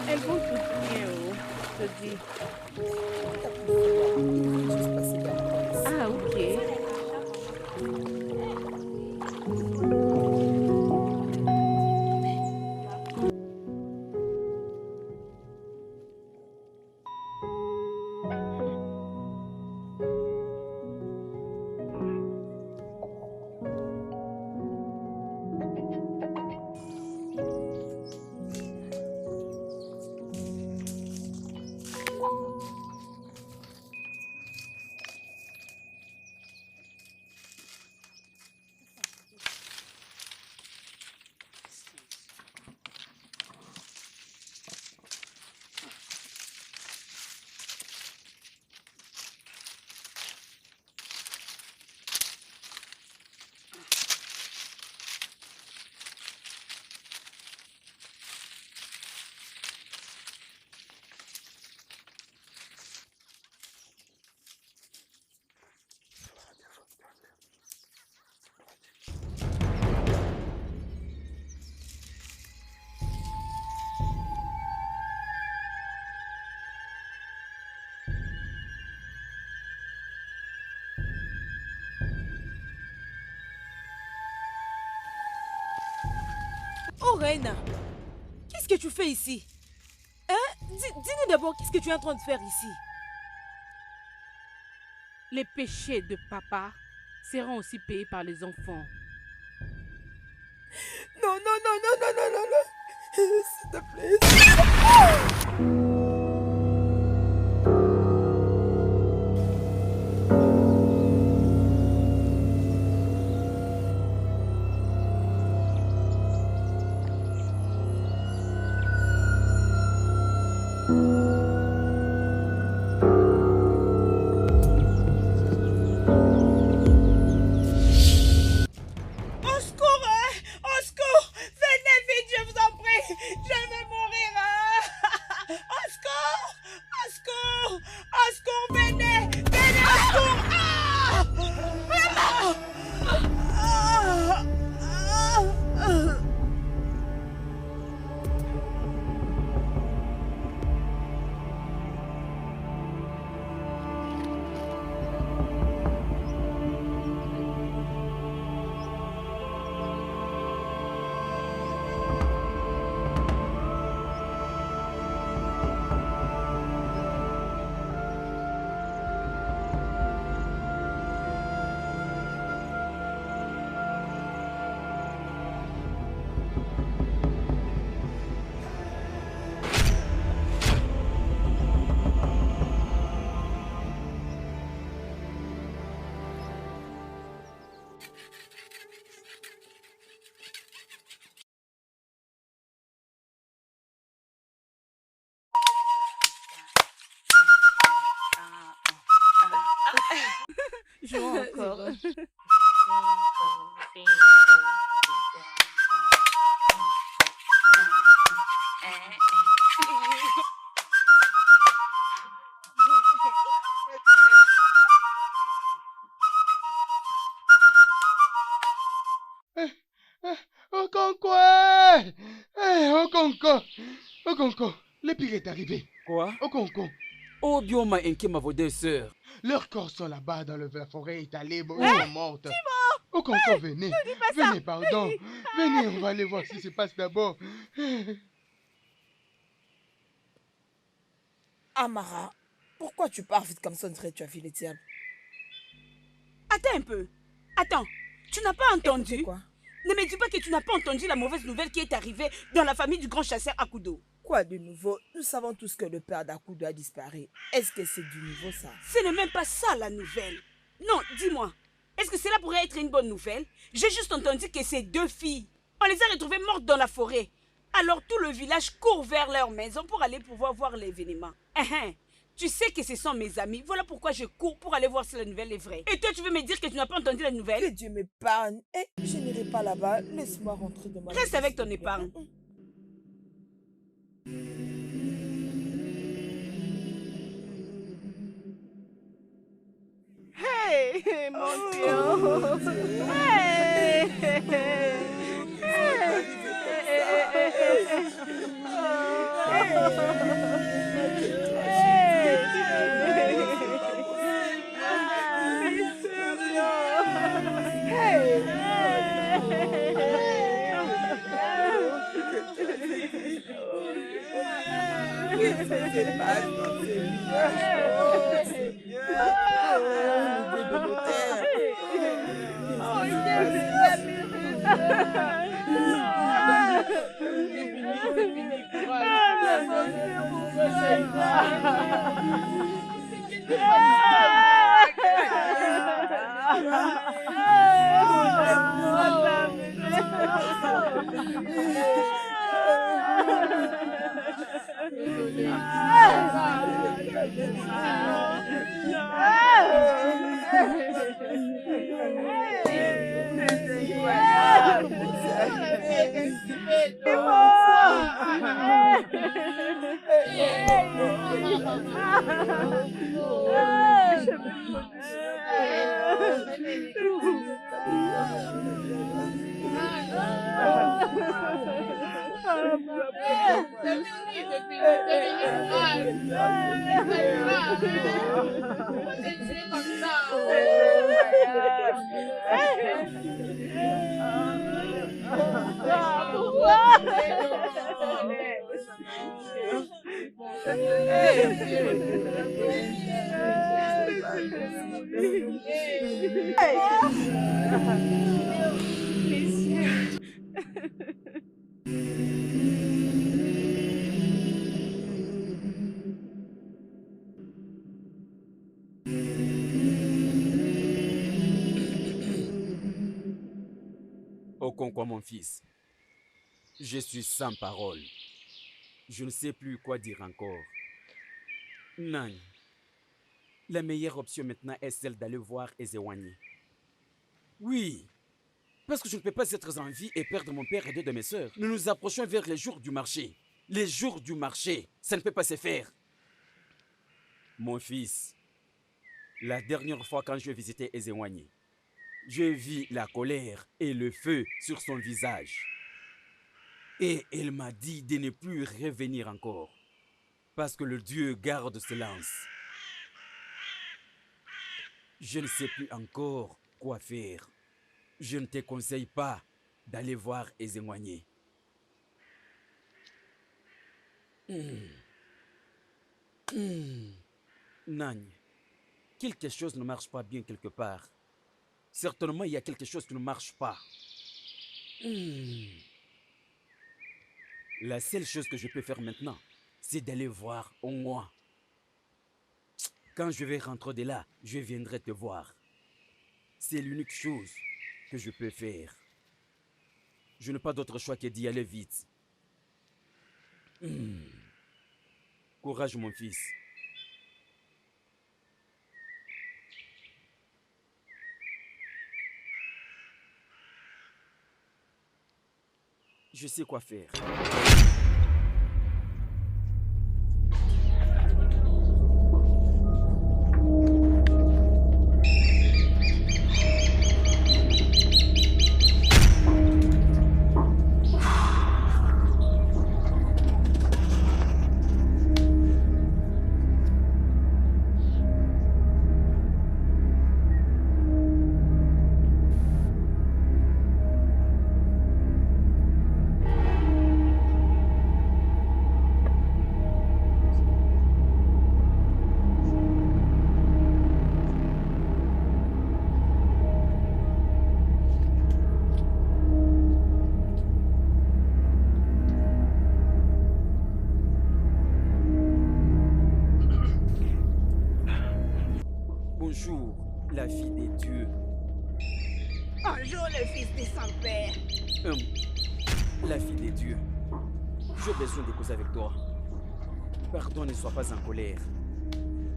Speaker 2: elles vont toutes bien, oh. Je te dis.
Speaker 3: Il faut juste passer par là.
Speaker 2: Ah, ok.
Speaker 6: Oh, Reina, qu'est-ce que tu fais ici? Hein? Dis-nous d'abord, qu'est-ce que tu es en train de faire ici?
Speaker 2: Les péchés de papa seront aussi payés par les enfants.
Speaker 3: Non, non, non, non, non, non, non, non. S'il te plaît.
Speaker 5: Au secours, hein? Au secours! Venez vite, je vous en prie! Je vais mourir! Hein? Au secours! Au secours! Au secours, venez! Venez, au secours!
Speaker 2: Jouons encore.
Speaker 1: Okonkwo! Okonko! Okonko, le pire est arrivé.
Speaker 4: Quoi?
Speaker 1: Okonko,
Speaker 4: Oh, Bioma Enkema, vos deux sœurs.
Speaker 1: leurs corps sont là-bas dans la forêt étalée, ils sont mortes. Okonko, venez. Venez, pardon. Venez, on va aller voir ce qui se passe d'abord.
Speaker 3: Amara, pourquoi tu pars vite comme ça, on dirait que tu as vu le diable?
Speaker 5: Attends un peu. Attends, tu n'as pas entendu?
Speaker 3: Écoutez quoi?
Speaker 5: Ne me dis pas que tu n'as pas entendu la mauvaise nouvelle qui est arrivée dans la famille du grand chasseur Akudo.
Speaker 3: Quoi de nouveau? Nous savons tous que le père d'Akudo a disparu. Est-ce que c'est du nouveau ça?
Speaker 5: Ce n'est même pas ça la nouvelle. Non, dis-moi, est-ce que cela pourrait être une bonne nouvelle? J'ai juste entendu que ces deux filles, on les a retrouvées mortes dans la forêt. Alors tout le village court vers leur maison pour aller pouvoir voir l'événement. Tu sais que ce sont mes amis, voilà pourquoi je cours pour aller voir si la nouvelle est vraie. Et toi tu veux me dire que tu n'as pas entendu la
Speaker 3: Que
Speaker 5: nouvelle?
Speaker 3: Dieu m'épargne. Eh, je n'irai pas là-bas. Laisse-moi rentrer de ma
Speaker 5: Reste
Speaker 3: maison,
Speaker 5: avec
Speaker 3: s'il
Speaker 5: ton
Speaker 3: te plaît.
Speaker 5: épargne.
Speaker 2: Hey, mon Dieu. Hey.
Speaker 3: Qu'est-ce qui se passe dans ce village? Oh Seigneur! Oh, le Dieu de nos terres!
Speaker 2: Messieurs.
Speaker 4: Okonkwo, mon fils, je suis sans parole. Je ne sais plus quoi dire encore. Nan, la meilleure option maintenant est celle d'aller voir Ezewanye. Oui, parce que je ne peux pas être en vie et perdre mon père et deux de mes sœurs. Nous nous approchons vers les jours du marché. Les jours du marché, ça ne peut pas se faire. Mon fils, la dernière fois quand je visitais Ezewanye, je vis la colère et le feu sur son visage. Et elle m'a dit de ne plus revenir encore, parce que le Dieu garde silence. Je ne sais plus encore quoi faire. Je ne te conseille pas d'aller voir Ezewanye. Nagne, quelque chose ne marche pas bien quelque part. Certainement, il y a quelque chose qui ne marche pas. La seule chose que je peux faire maintenant, c'est d'aller voir Ongwa. Quand je vais rentrer de là, je viendrai te voir. C'est l'unique chose que je peux faire. Je n'ai pas d'autre choix que d'y aller vite. Courage, mon fils. Je sais quoi faire. Bonjour, la fille des dieux.
Speaker 5: Bonjour, le fils de son père.
Speaker 4: La fille des dieux. J'ai besoin de causer avec toi. Pardon, ne sois pas en colère.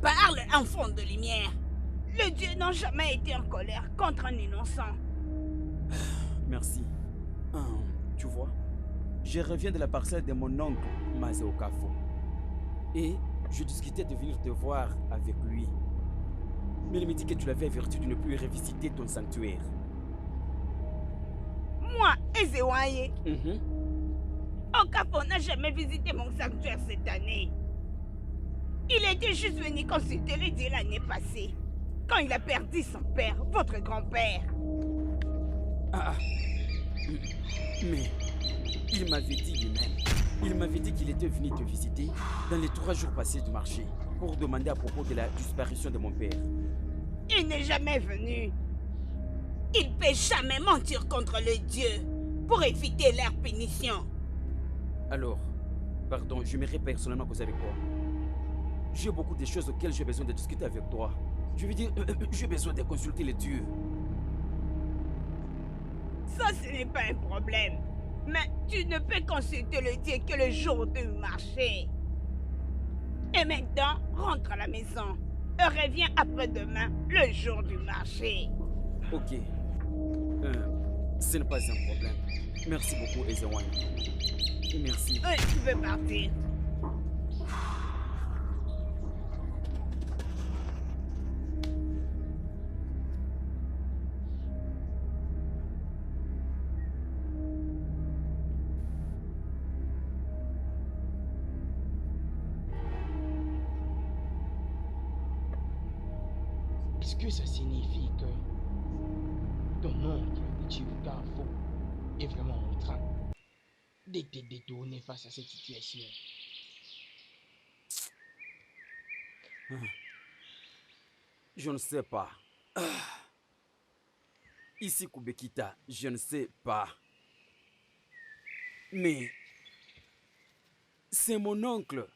Speaker 5: Parle, enfant de lumière. Les dieux n'ont jamais été en colère contre un innocent.
Speaker 4: Merci. Tu vois, je reviens de la parcelle de mon oncle, Maze Okafo. Et je discutais de venir te voir avec lui. Mais il me dit que tu l'avais averti de ne plus revisiter ton sanctuaire.
Speaker 5: Moi, Ezewanye, Okafo n'a jamais visité mon sanctuaire cette année. Il était juste venu consulter les dieux l'année passée, quand il a perdu son père, votre grand-père.
Speaker 4: Mais il m'avait dit lui-même. Il m'avait dit qu'il était venu te visiter dans les 3 jours passés du marché pour demander à propos de la disparition de mon père.
Speaker 5: Il n'est jamais venu. Il ne peut jamais mentir contre les dieux pour éviter leur punition.
Speaker 4: Alors, pardon, je m'irai personnellement causer avec toi. J'ai beaucoup de choses auxquelles j'ai besoin de discuter avec toi. Je veux dire, j'ai besoin de consulter les dieux.
Speaker 5: Ça, ce n'est pas un problème. Mais tu ne peux consulter le dieu que le jour du marché. Et maintenant, rentre à la maison. Et reviens après-demain, le jour du marché.
Speaker 4: Ok. Ce n'est pas un problème. Merci beaucoup, Ezewanye. Merci.
Speaker 5: Tu peux partir.
Speaker 1: Est-ce que ça signifie que ton oncle, Chiukafo, est vraiment en train de te détourner face à cette situation?
Speaker 4: Je ne sais pas. Ici, Kubekita, je ne sais pas. Mais c'est mon oncle.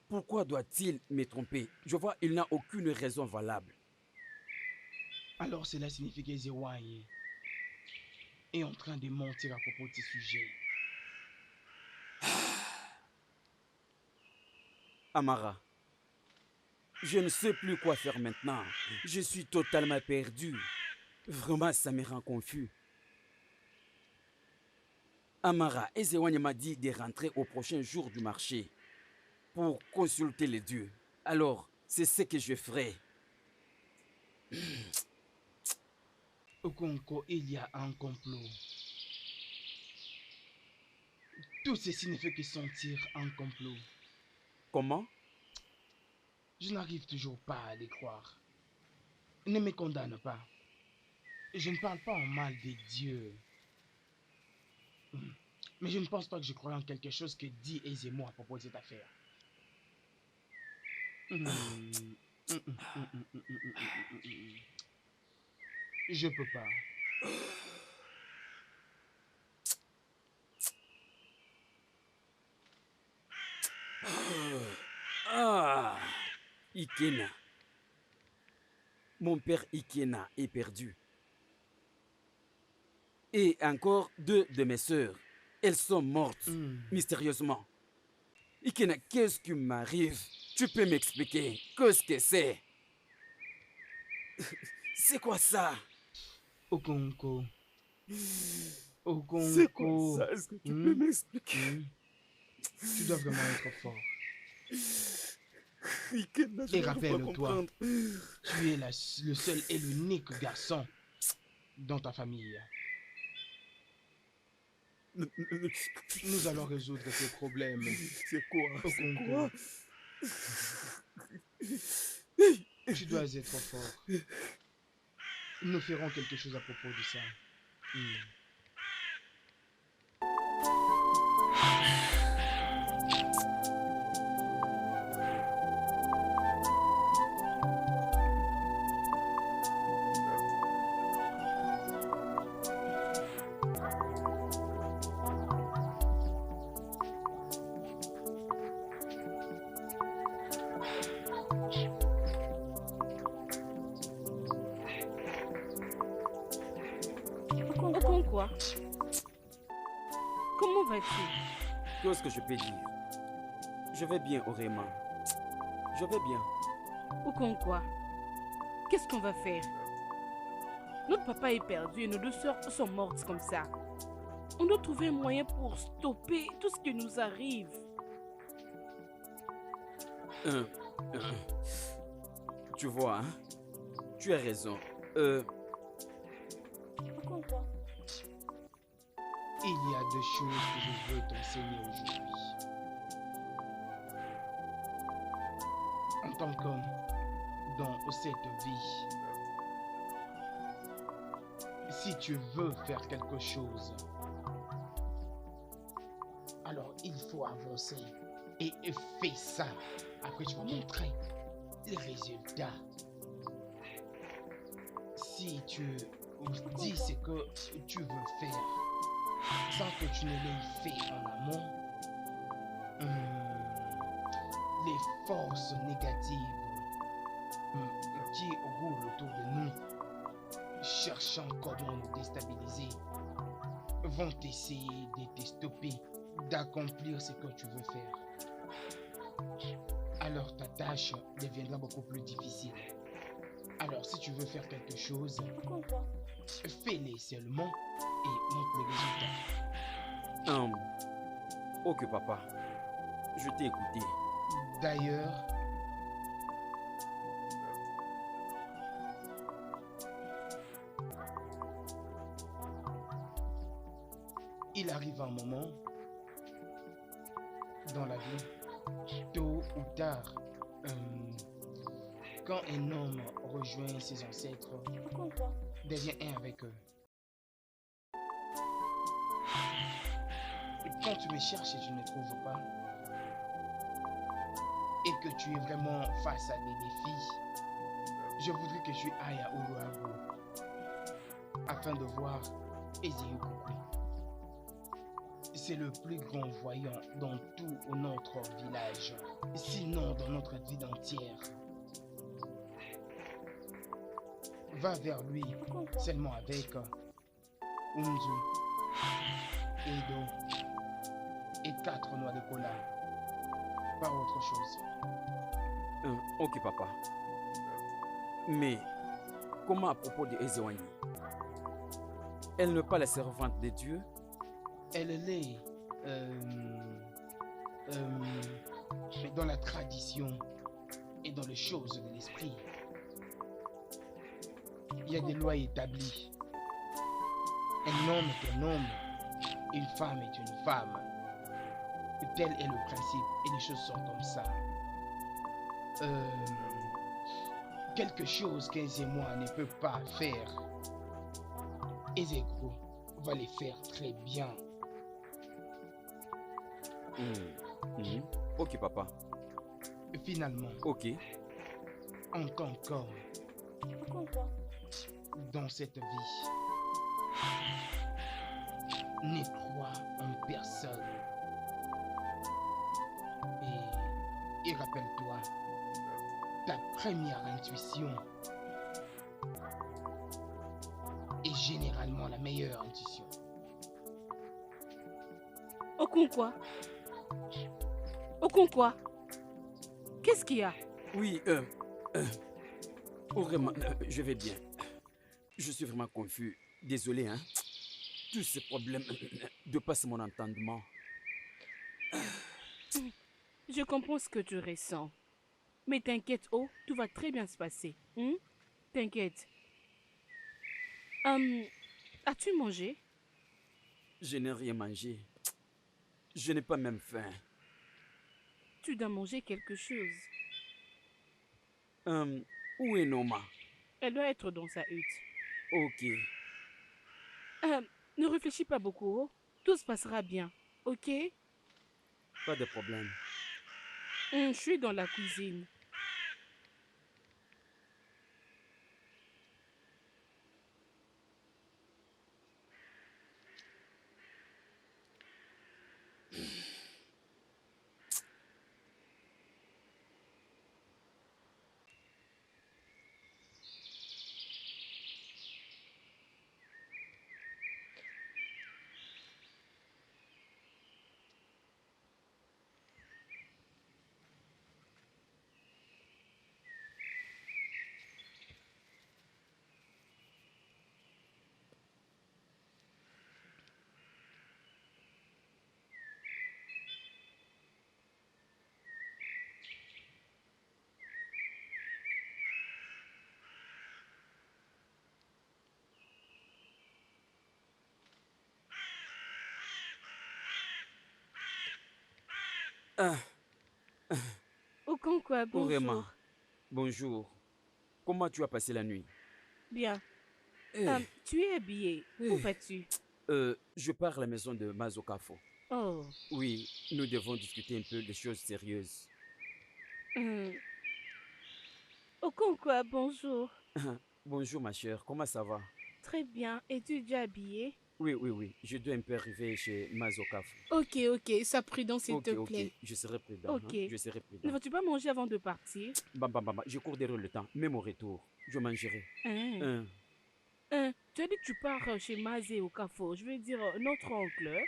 Speaker 4: Pourquoi doit-il me tromper? Je vois, il n'a aucune raison valable.
Speaker 1: Alors cela signifie que Zewai est en train de mentir à propos de ce sujet.
Speaker 4: Amara, je ne sais plus quoi faire maintenant. Je suis totalement perdu. Vraiment, ça me rend confus. Amara, Ezewanya m'a dit de rentrer au prochain jour du marché pour consulter les dieux. Alors, c'est ce que je ferai.
Speaker 1: Okonko, il y a un complot. Tout ceci ne fait que sentir un complot.
Speaker 4: Comment?
Speaker 1: Je n'arrive toujours pas à les croire. Ne me condamne pas. Je ne parle pas en mal des dieux. Mais je ne pense pas que je crois en quelque chose que dit Ezemo à propos de cette affaire. Je peux pas.
Speaker 4: Ah, Ikena. Mon père Ikena est perdu. Et encore 2 de mes sœurs. Elles sont mortes, mystérieusement. Ikena, qu'est-ce qui m'arrive? Tu peux m'expliquer? Qu'est-ce que c'est? C'est quoi ça?
Speaker 1: Okonko. Okonko.
Speaker 4: C'est quoi ça? Est-ce que tu peux m'expliquer?
Speaker 1: Tu dois vraiment être fort.
Speaker 4: Ikena,
Speaker 1: Et rappelle-toi, tu es le seul et l'unique garçon dans ta famille. Nous allons résoudre tes problèmes.
Speaker 4: C'est quoi? C'est quoi?
Speaker 1: Tu dois être fort. Nous ferons quelque chose à propos de ça.
Speaker 2: Quoi? Comment vas-tu?
Speaker 4: Qu'est-ce que je peux dire? Je vais bien, Orema. Je vais bien.
Speaker 2: Okonkwa, qu'est-ce qu'on va faire? Notre papa est perdu et nos 2 sœurs sont mortes comme ça. On doit trouver un moyen pour stopper tout ce qui nous arrive.
Speaker 4: Tu vois, hein? Tu as raison.
Speaker 2: Okonkwa.
Speaker 1: Il y a 2 choses que je veux t'enseigner aujourd'hui. En tant qu'homme, dans cette vie, si tu veux faire quelque chose, alors il faut avancer et fais ça. Après, tu vas montrer les résultats. Si tu dis ce que tu veux faire, sans que tu ne l'aies fait en amont, les forces négatives qui roulent autour de nous, cherchant comment nous déstabiliser, vont essayer de te stopper, d'accomplir ce que tu veux faire. Alors ta tâche deviendra beaucoup plus difficile. Alors si tu veux faire quelque chose, fais-le seulement et montre les résultats.
Speaker 4: Ok papa, je t'ai écouté.
Speaker 1: D'ailleurs, il arrive un moment dans la vie, tôt ou tard, quand un homme rejoint ses ancêtres, devient un avec eux. Quand tu me cherches et tu ne trouves pas, et que tu es vraiment face à des défis, je voudrais que tu ailles à Oluago afin de voir Ezeukuku. C'est le plus grand voyant dans tout notre village, sinon dans notre ville entière. Va vers lui seulement avec Unzu, Edo et 4 noix de cola. Pas autre chose.
Speaker 4: Ok, papa. Mais, comment à propos de Ezewani? Elle n'est pas la servante de Dieu?
Speaker 1: Elle l'est dans la tradition et dans les choses de l'esprit. Il y a des lois établies. Un homme est un homme, une femme est une femme. Tel est le principe et les choses sont comme ça. Quelque chose qu'Ezemoi ne peut pas faire, Ezeko va les faire très bien.
Speaker 4: Ok, papa.
Speaker 1: Finalement,
Speaker 4: Ok.
Speaker 1: en tant qu'homme, dans cette vie, ne crois en personne. Et rappelle-toi, ta première intuition est généralement la meilleure intuition.
Speaker 2: Okonkwa. Okonkwa. Qu'est-ce qu'il y a?
Speaker 4: Oui, vraiment, je vais bien. Je suis vraiment confus. Désolé, hein. Tous ces problèmes dépassent mon entendement.
Speaker 2: Je comprends ce que tu ressens. Mais t'inquiète, oh, tout va très bien se passer. T'inquiète. As-tu mangé?
Speaker 4: Je n'ai rien mangé. Je n'ai pas même faim.
Speaker 2: Tu dois manger quelque chose.
Speaker 4: Où est Noma?
Speaker 2: Elle doit être dans sa hutte.
Speaker 4: Ok.
Speaker 2: Ne réfléchis pas beaucoup, oh. Tout se passera bien, ok?
Speaker 4: Pas de problème.
Speaker 2: Je suis dans la cuisine. Okonkwa, bonjour.
Speaker 4: Vraiment. Bonjour. Comment tu as passé la nuit?
Speaker 2: Bien. Tu es habillé. Où vas-tu?
Speaker 4: Je pars à la maison de Mazokafo.
Speaker 2: Oh.
Speaker 4: Oui, nous devons discuter un peu des choses sérieuses.
Speaker 2: Okonkwa, bonjour.
Speaker 4: Bonjour ma chère, comment ça va?
Speaker 2: Très bien. Es-tu déjà habillé?
Speaker 4: Oui. Je dois un peu arriver chez Mazokafo.
Speaker 2: Ok. Sois prudent, s'il te plaît.
Speaker 4: Ok. Je serai prudent.
Speaker 2: Ok.
Speaker 4: Hein? Je serai
Speaker 2: Ne
Speaker 4: prudent.
Speaker 2: vas-tu pas manger avant de partir?
Speaker 4: Je cours derrière le temps. Même au retour, je mangerai.
Speaker 2: Tu as dit que tu pars chez Mazé au Kafo. Je veux dire, notre oncle.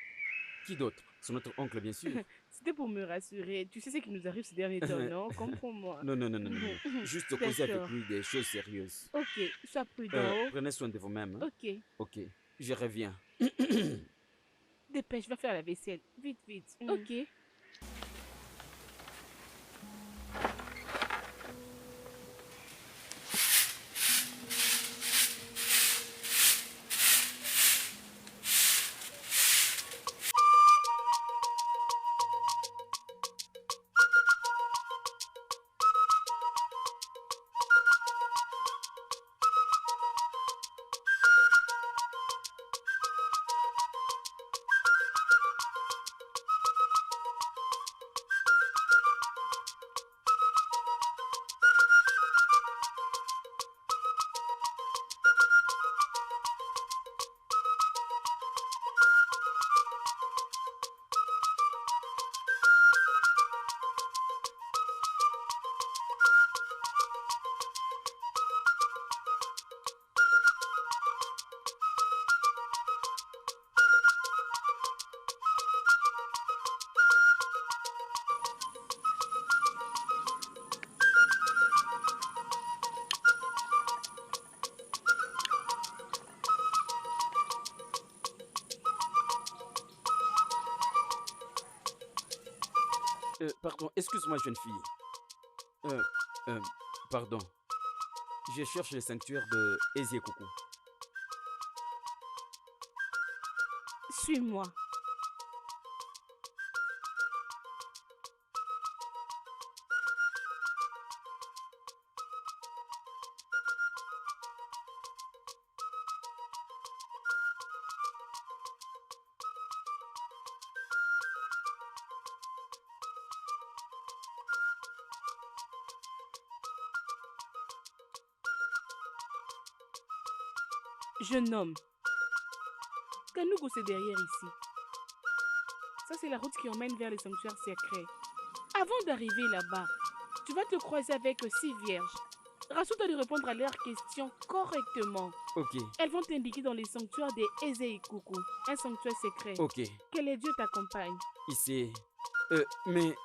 Speaker 4: Qui d'autre? C'est notre oncle, bien sûr.
Speaker 2: C'était pour me rassurer. Tu sais ce qui nous arrive ces derniers temps, non? Comprends-moi.
Speaker 4: Non. Juste causer avec lui des choses sérieuses.
Speaker 2: Ok, sois prudent.
Speaker 4: Prenez soin de vous-même. Hein?
Speaker 2: Ok.
Speaker 4: Je reviens.
Speaker 2: Dépêche, va faire la vaisselle. Vite. Ok.
Speaker 4: Pardon, excuse-moi, jeune fille. Pardon. Je cherche le sanctuaire de Eziekoukou.
Speaker 2: Suis-moi. Jeune homme, Kanougou, c'est derrière ici. Ça, c'est la route qui emmène vers les sanctuaires secrets. Avant d'arriver là-bas, tu vas te croiser avec 6 vierges. Rassure-toi de répondre à leurs questions correctement.
Speaker 4: Ok.
Speaker 2: Elles vont t'indiquer dans les sanctuaires des Eziekoukou, un sanctuaire secret.
Speaker 4: Ok.
Speaker 2: Que les dieux t'accompagnent.
Speaker 4: Ici. Mais...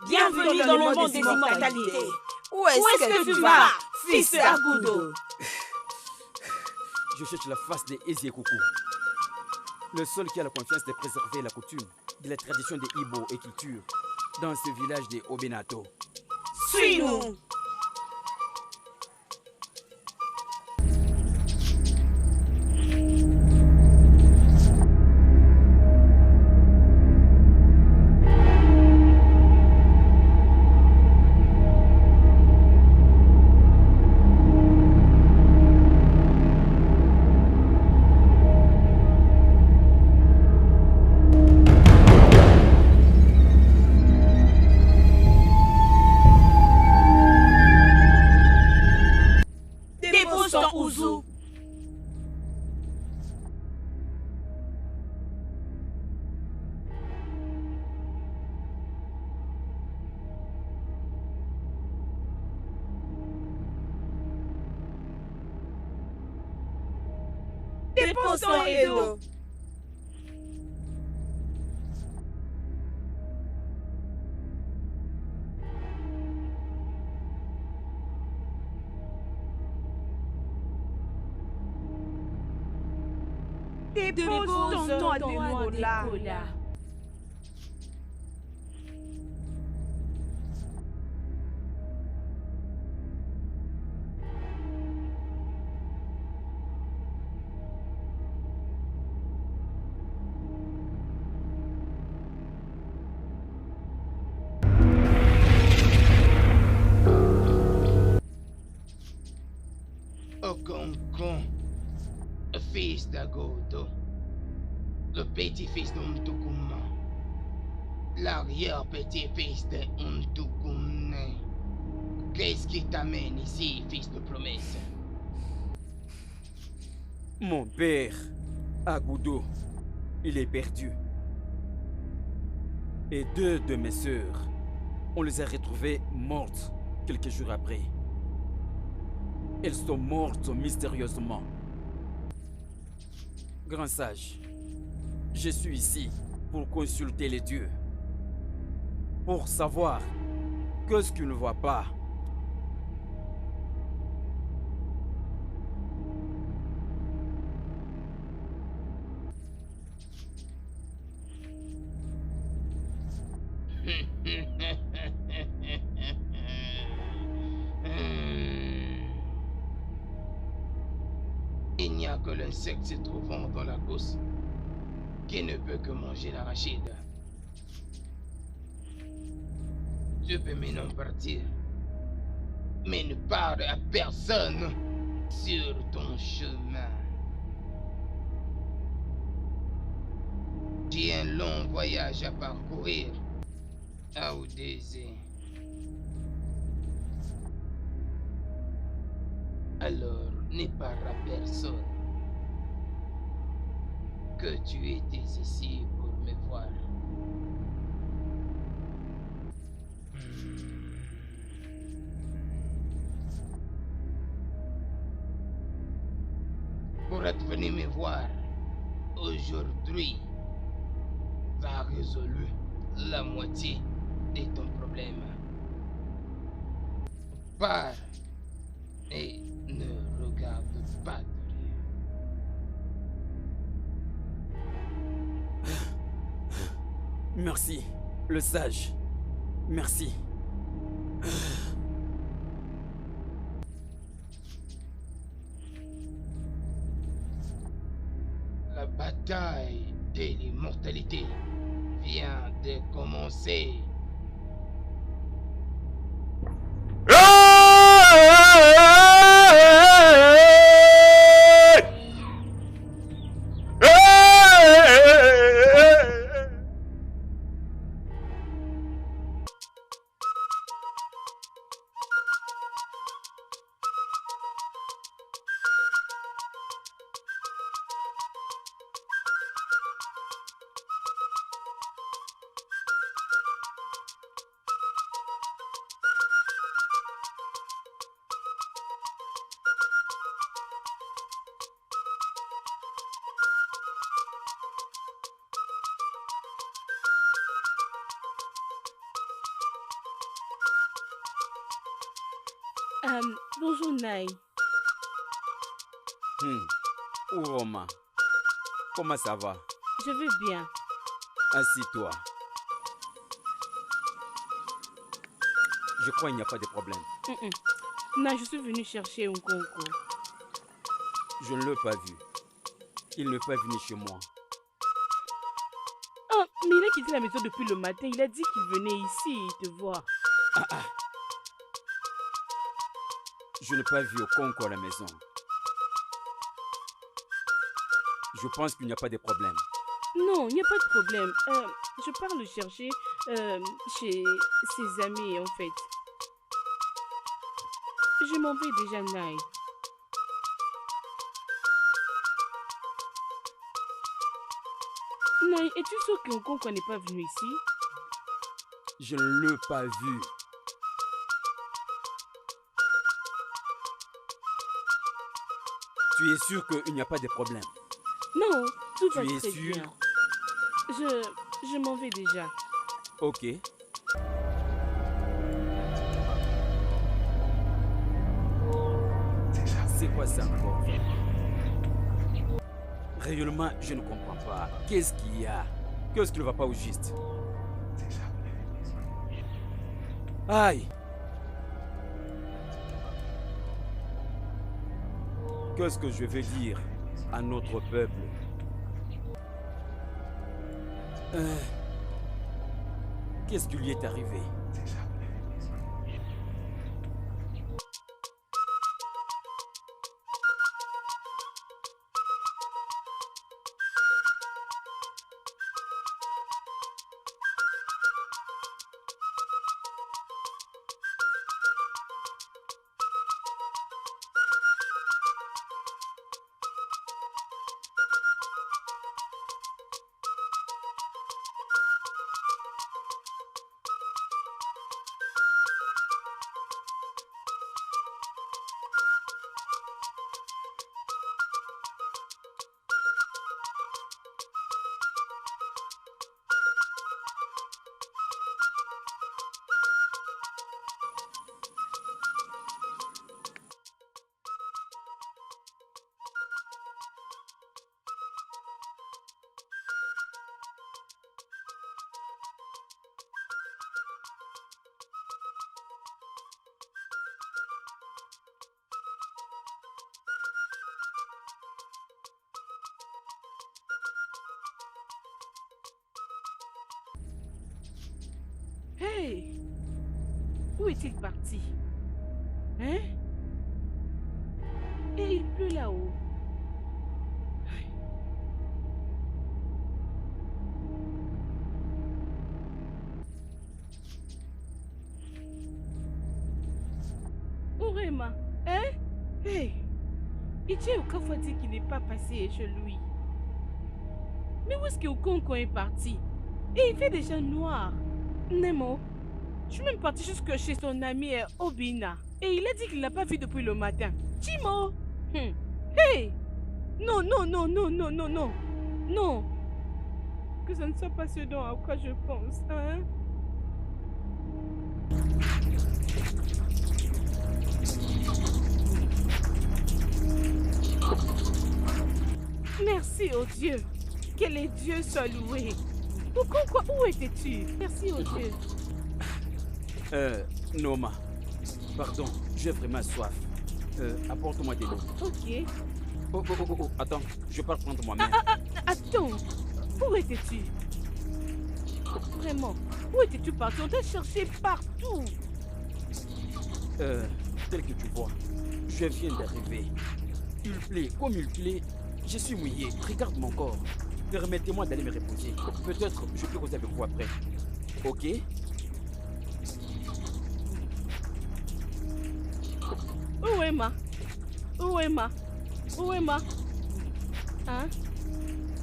Speaker 5: Bienvenue dans le monde des immortalités.
Speaker 3: Où est-ce que tu vas, fils d'Agoudo?
Speaker 4: Je cherche la face de Eziekoukou. Le seul qui a la confiance de préserver la coutume de la tradition des Ibo et culture dans ce village de Obenato.
Speaker 5: Suis-nous. Dépose ton ouzou. Dépose ton Edo. Dépose ton Adénola.
Speaker 1: Okonkon, fils d'Agodo, le petit-fils d'Umtukuma, l'arrière-petit-fils de Umtukumne. Qu'est-ce qui t'amène ici, fils de promesse?
Speaker 4: Mon père, Agoudo, il est perdu. Et 2 de mes sœurs, on les a retrouvées mortes quelques jours après. Elles sont mortes mystérieusement. Grand sage, je suis ici pour consulter les dieux. Pour savoir que ce qu'ils ne voient pas.
Speaker 1: Il n'y a que l'insecte se trouvant dans la gousse qui ne peut que manger l'arachide. Tu peux maintenant partir, mais ne parle à personne sur ton chemin. J'ai un long voyage à parcourir à Oudézé. Alors, ne parle à personne que tu étais ici pour voir. Pour être venu me voir aujourd'hui, ça a résolu la moitié de ton problème. Pars et ne regarde pas derrière.
Speaker 4: Merci, le sage. Merci.
Speaker 1: La bataille de l'immortalité vient de commencer.
Speaker 2: Bonjour Nai.
Speaker 4: Roma, comment ça va?
Speaker 2: Je vais bien.
Speaker 4: Assis-toi. Je crois qu'il n'y a pas de problème.
Speaker 2: Non, je suis venu chercher Nkonko.
Speaker 4: Je ne l'ai pas vu. Il n'est pas venu chez moi.
Speaker 2: Oh, mais il a quitté la maison depuis le matin. Il a dit qu'il venait ici te voir.
Speaker 4: Je n'ai pas vu Okonko à la maison. Je pense qu'il n'y a pas de problème.
Speaker 2: Non, il n'y a pas de problème. Je pars le chercher chez ses amis, en fait. Je m'en vais déjà, Nai. Nai, es-tu sûr que Nkonko n'est pas venu ici?
Speaker 4: Je ne l'ai pas vu. Tu es sûr qu'il n'y a pas de problème?
Speaker 2: Non, tout va
Speaker 4: Tu es
Speaker 2: très
Speaker 4: sûr?
Speaker 2: bien. Je m'en vais déjà.
Speaker 4: Ok. C'est quoi ça encore? Réellement, je ne comprends pas. Qu'est-ce qu'il y a? Qu'est-ce qui ne va pas au juste? Aïe! Qu'est-ce que je vais dire à notre peuple? Qu'est-ce qui lui est arrivé?
Speaker 2: Hey! Où est-il parti? Hein? Et il pleut là-haut. Urema, hein? Hey! Ichi Okafu a dit qu'il n'est pas passé chez lui. Mais où est-ce que Okonko est parti? Et il fait déjà noir. Nemo, je suis même partie jusque chez son ami Obina. Et il a dit qu'il l'a pas vu depuis le matin. Timo! Hey! Non, non, non, non, non, non, non. Non. Que ça ne soit pas ce dont à quoi je pense, hein? Merci au Dieu. Que les dieux soient loués. Pourquoi? Où étais-tu? Merci au Dieu.
Speaker 4: Noma, pardon, j'ai vraiment soif. Apporte-moi de l'eau.
Speaker 2: Ok.
Speaker 4: Oh, attends, je pars prendre moi-même.
Speaker 2: Attends, où étais-tu? Vraiment, où étais-tu parti? On t'a cherché partout.
Speaker 4: Tel que tu vois, je viens d'arriver. Il plaît, comme il plaît, je suis mouillé. Regarde mon corps. Permettez-moi d'aller me reposer. Peut-être je peux causer avec vous après. Ok?
Speaker 2: Où est Ma? Où est Ma? Où est Ma? Hein?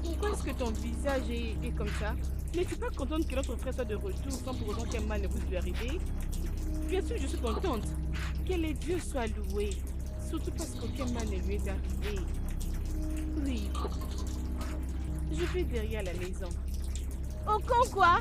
Speaker 2: Pourquoi est-ce que ton visage est comme ça? N'es-tu pas contente que notre frère soit de retour sans pour autant qu'un mal ne puisse lui arriver? Bien sûr, je suis contente. Que les dieux soient loués. Surtout parce qu'aucun mal ne lui est arrivé. Oui. Je vais derrière la maison. Au con quoi?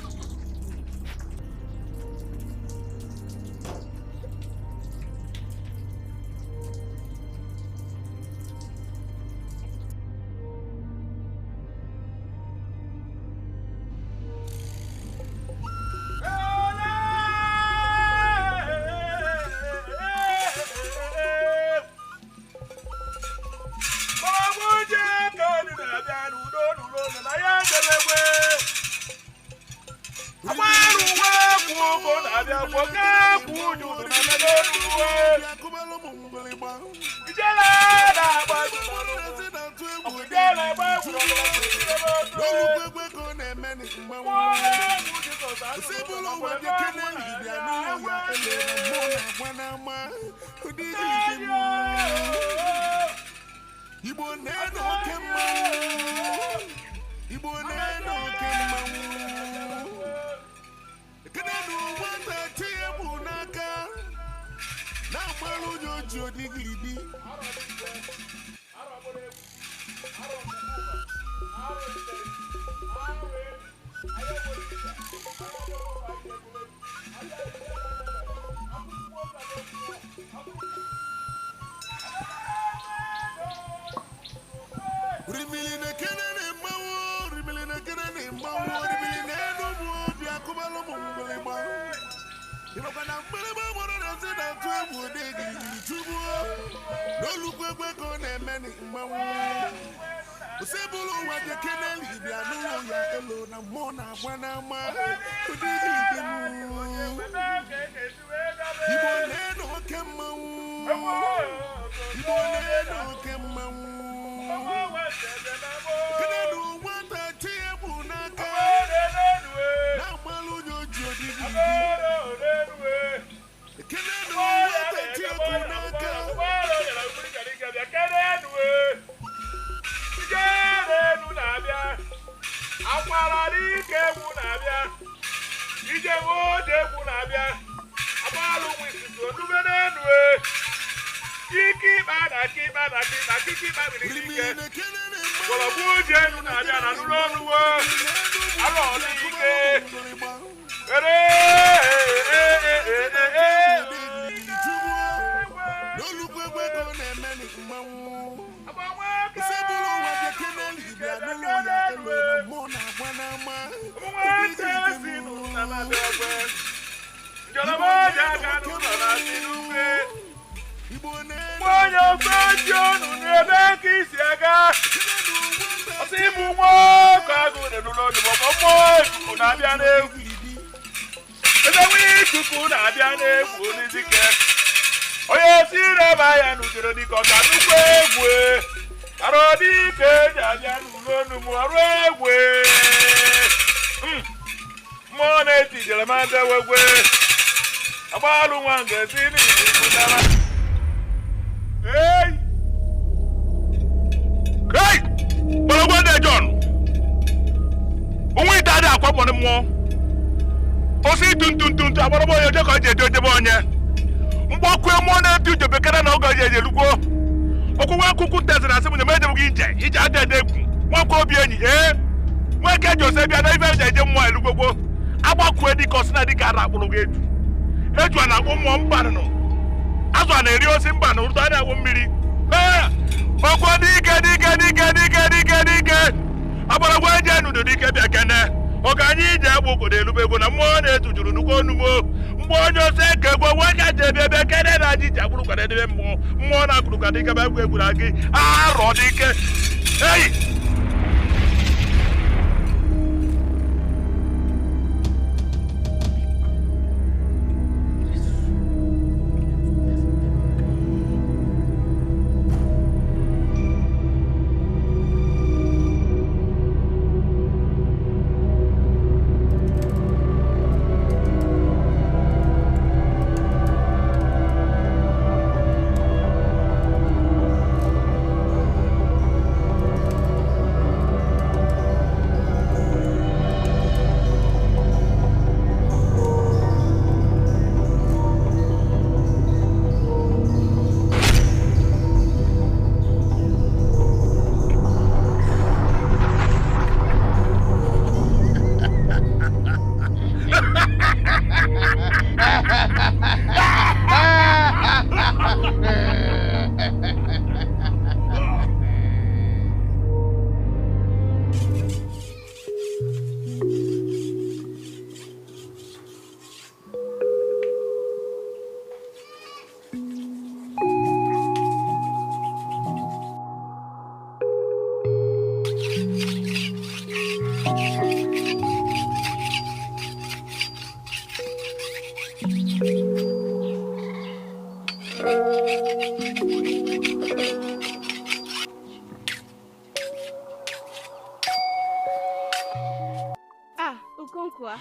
Speaker 7: mmụọ. Osi tuntuntuntu agbara m onye ka o ji ejebe onye. Mgbakwe mmụọ na-etu ije bekere na oge ji ejelugwo. Okwukwe akwụkwụ nteziri asị m na m ejebughị ije adị egwu. Nwoke obi enyi Nweke Jose bịa na ife eji eje mmụọ elugwogwo. Agbakwe dịka ọsị na dịka ara akpụrụ gị eju. Eju a na-akpụ mmụọ mbanụ. Azụ a na-eri osi mbanụ ụtọ a na-agwụ mmiri. Okwu dike. Agbaragwa eji enudu dike bịa kene. Oge anyị ije egbu obodo elubego na mmụọ na-etu juru nnukwu onumo. Mgbe onye ose eke gwo nwoke ji ebe ebe kene na ji ji agbụrụ kwara edebe mmụọ na-akụrụ ka dike bụ egwu na gị arọ dike. Eyi!
Speaker 2: Quoi?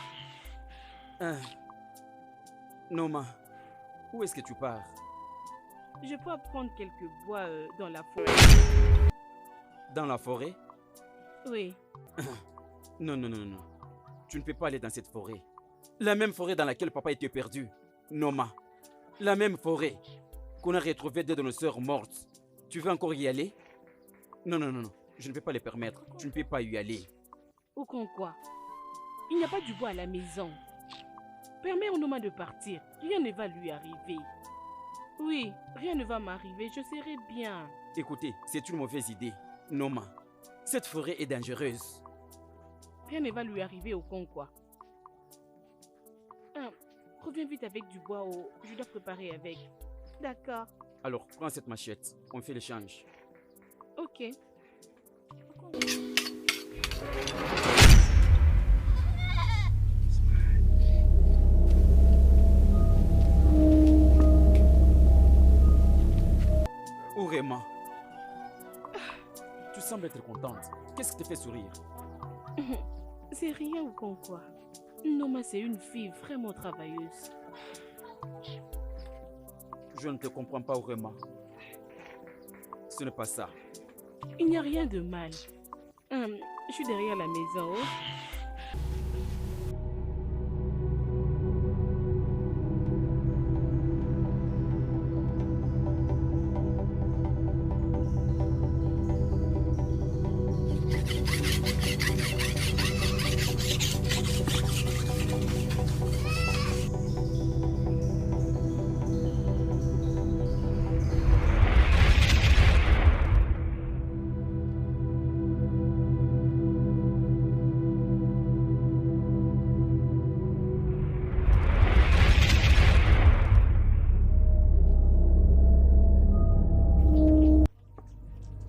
Speaker 4: Noma, où est-ce que tu pars?
Speaker 2: Je peux prendre quelques bois dans la forêt.
Speaker 4: Dans la forêt?
Speaker 2: Oui.
Speaker 4: Non. Tu ne peux pas aller dans cette forêt. La même forêt dans laquelle papa était perdu. Noma. La même forêt qu'on a retrouvée deux de nos sœurs mortes. Tu veux encore y aller? Non. Je ne peux pas le permettre. Tu ne peux pas y aller.
Speaker 2: Ou quoi? Il n'y a pas du bois à la maison. Permets au Noma de partir. Rien ne va lui arriver. Oui, rien ne va m'arriver. Je serai bien.
Speaker 4: Écoutez, c'est une mauvaise idée. Noma, cette forêt est dangereuse.
Speaker 2: Rien ne va lui arriver au quoi. Reviens vite avec du bois. Je dois préparer avec. D'accord.
Speaker 4: Alors, prends cette machette. On fait l'échange.
Speaker 2: Ok.
Speaker 4: Urema, tu sembles être contente. Qu'est-ce qui te fait sourire?
Speaker 2: C'est rien ou quoi. Noma, c'est une fille vraiment travailleuse.
Speaker 4: Je ne te comprends pas, Urema. Ce n'est pas ça.
Speaker 2: Il n'y a rien de mal. Je suis derrière la maison.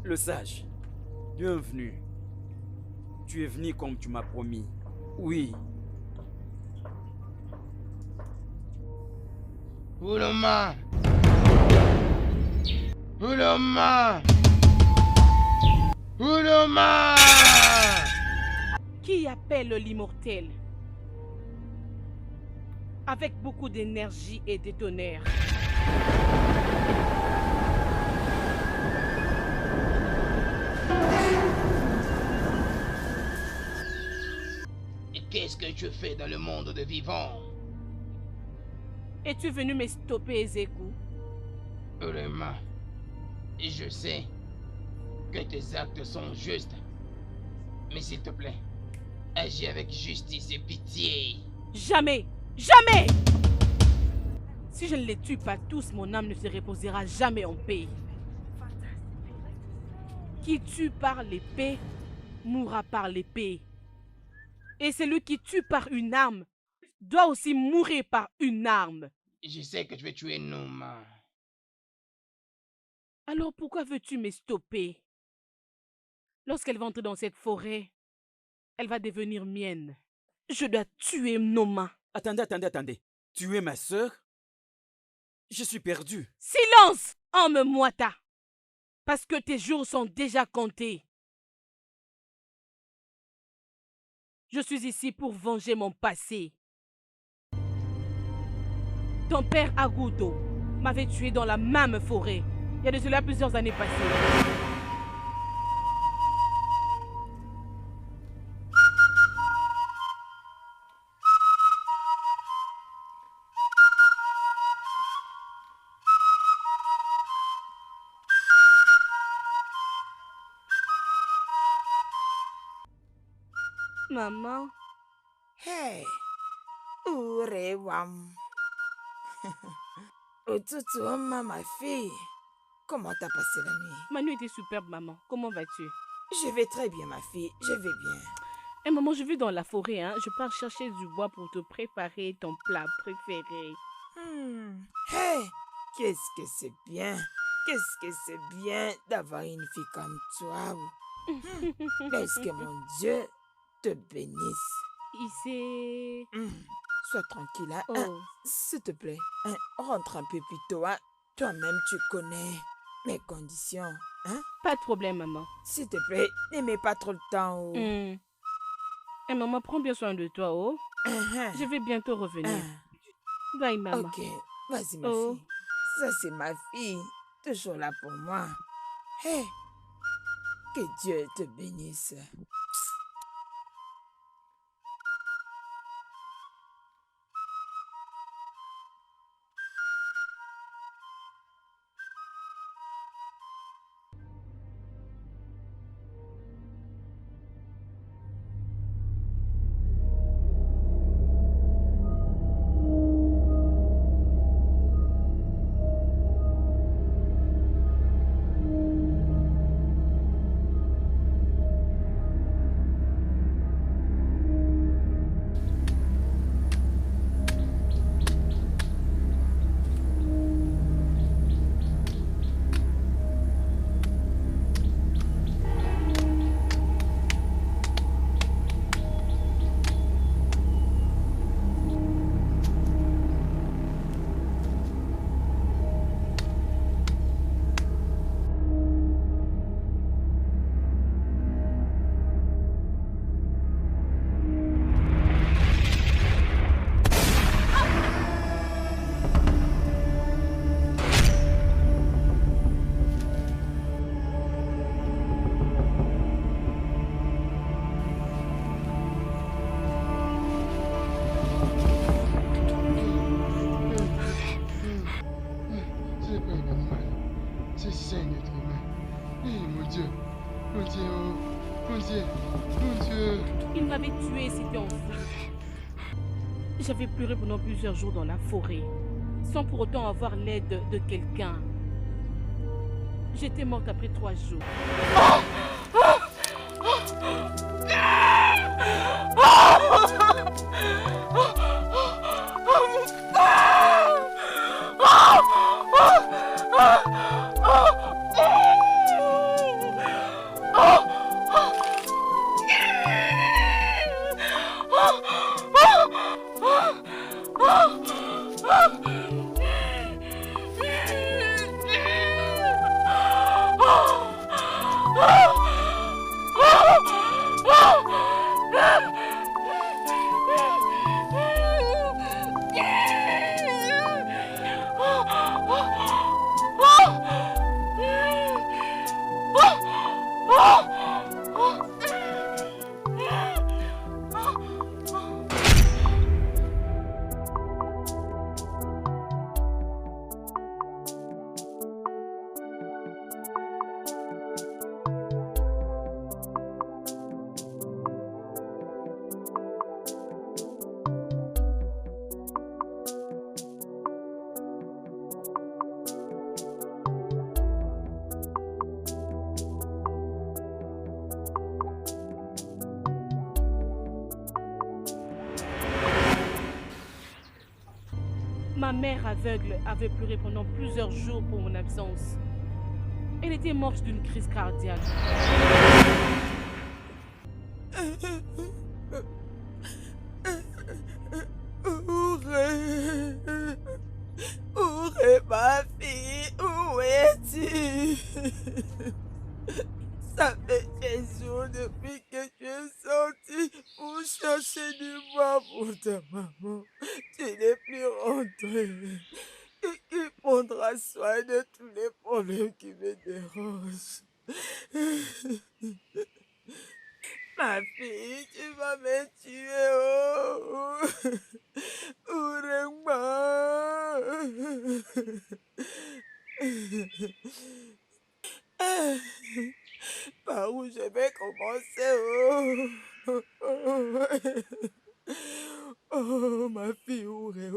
Speaker 4: Le sage, bienvenue. Tu es venu comme tu m'as promis. Oui.
Speaker 1: Uloma! Uloma! Uloma!
Speaker 2: Qui appelle l'immortel? Avec beaucoup d'énergie et de tonnerre.
Speaker 1: Qu'est-ce que je fais dans le monde des vivants.
Speaker 2: Es-tu venu me stopper, Ezeku?
Speaker 1: Vraiment, je sais que tes actes sont justes. Mais s'il te plaît, agis avec justice et pitié.
Speaker 2: Jamais! Jamais! Si je ne les tue pas tous, mon âme ne se reposera jamais en paix. Qui tue par l'épée, mourra par l'épée. Et celui qui tue par une arme doit aussi mourir par une arme.
Speaker 1: Je sais que tu veux tuer Noma.
Speaker 2: Alors pourquoi veux-tu me stopper? Lorsqu'elle va entrer dans cette forêt, elle va devenir mienne. Je dois tuer Noma.
Speaker 4: Attendez. Tu es ma sœur? Je suis perdu.
Speaker 2: Silence, homme moita! Parce que tes jours sont déjà comptés. Je suis ici pour venger mon passé. Ton père Agudo m'avait tué dans la même forêt. Il y a de cela plusieurs années passées. Maman.
Speaker 3: Hey, Urewam. Oututu Oma, ma fille. Comment t'as passé la nuit?
Speaker 2: Ma nuit était superbe, maman. Comment vas-tu?
Speaker 3: Je vais très bien, ma fille. Je vais bien.
Speaker 2: Eh maman, je vais dans la forêt, hein. Je pars chercher du bois pour te préparer ton plat préféré.
Speaker 3: Hey, qu'est-ce que c'est bien. Qu'est-ce que c'est bien d'avoir une fille comme toi. Laisse que mon Dieu te bénisse.
Speaker 2: Ici.
Speaker 3: Sois tranquille, hein.
Speaker 2: Oh.
Speaker 3: S'il te plaît, hein, rentre un peu plus tôt. Hein. Toi-même, tu connais mes conditions. Hein?
Speaker 2: Pas de problème, maman.
Speaker 3: S'il te plaît, ne mets pas trop le temps. Oh.
Speaker 2: Eh maman, prends bien soin de toi, oh. Je vais bientôt revenir. Bye, maman.
Speaker 3: Ok, vas-y, ma fille. Ça, c'est ma fille. Toujours là pour moi. Hey, que Dieu te bénisse.
Speaker 2: Il m'avait tué et s'était enfui. J'avais pleuré pendant plusieurs jours dans la forêt, sans pour autant avoir l'aide de quelqu'un. J'étais morte après 3 jours. Ma mère aveugle avait pleuré pendant plusieurs jours pour mon absence. Elle était morte d'une crise cardiaque.
Speaker 3: Ouré, ma fille, où es-tu? Ça fait des jours depuis que tu es sorti pour chercher du bois pour ta maman. Tu n'es plus rentré. Qui prendra soin de tous les problèmes qui me dérangent? Ma fille, tu vas me tuer, oh! Ourema! Par où je vais commencer, oh? Oh, ma fille, où es-tu?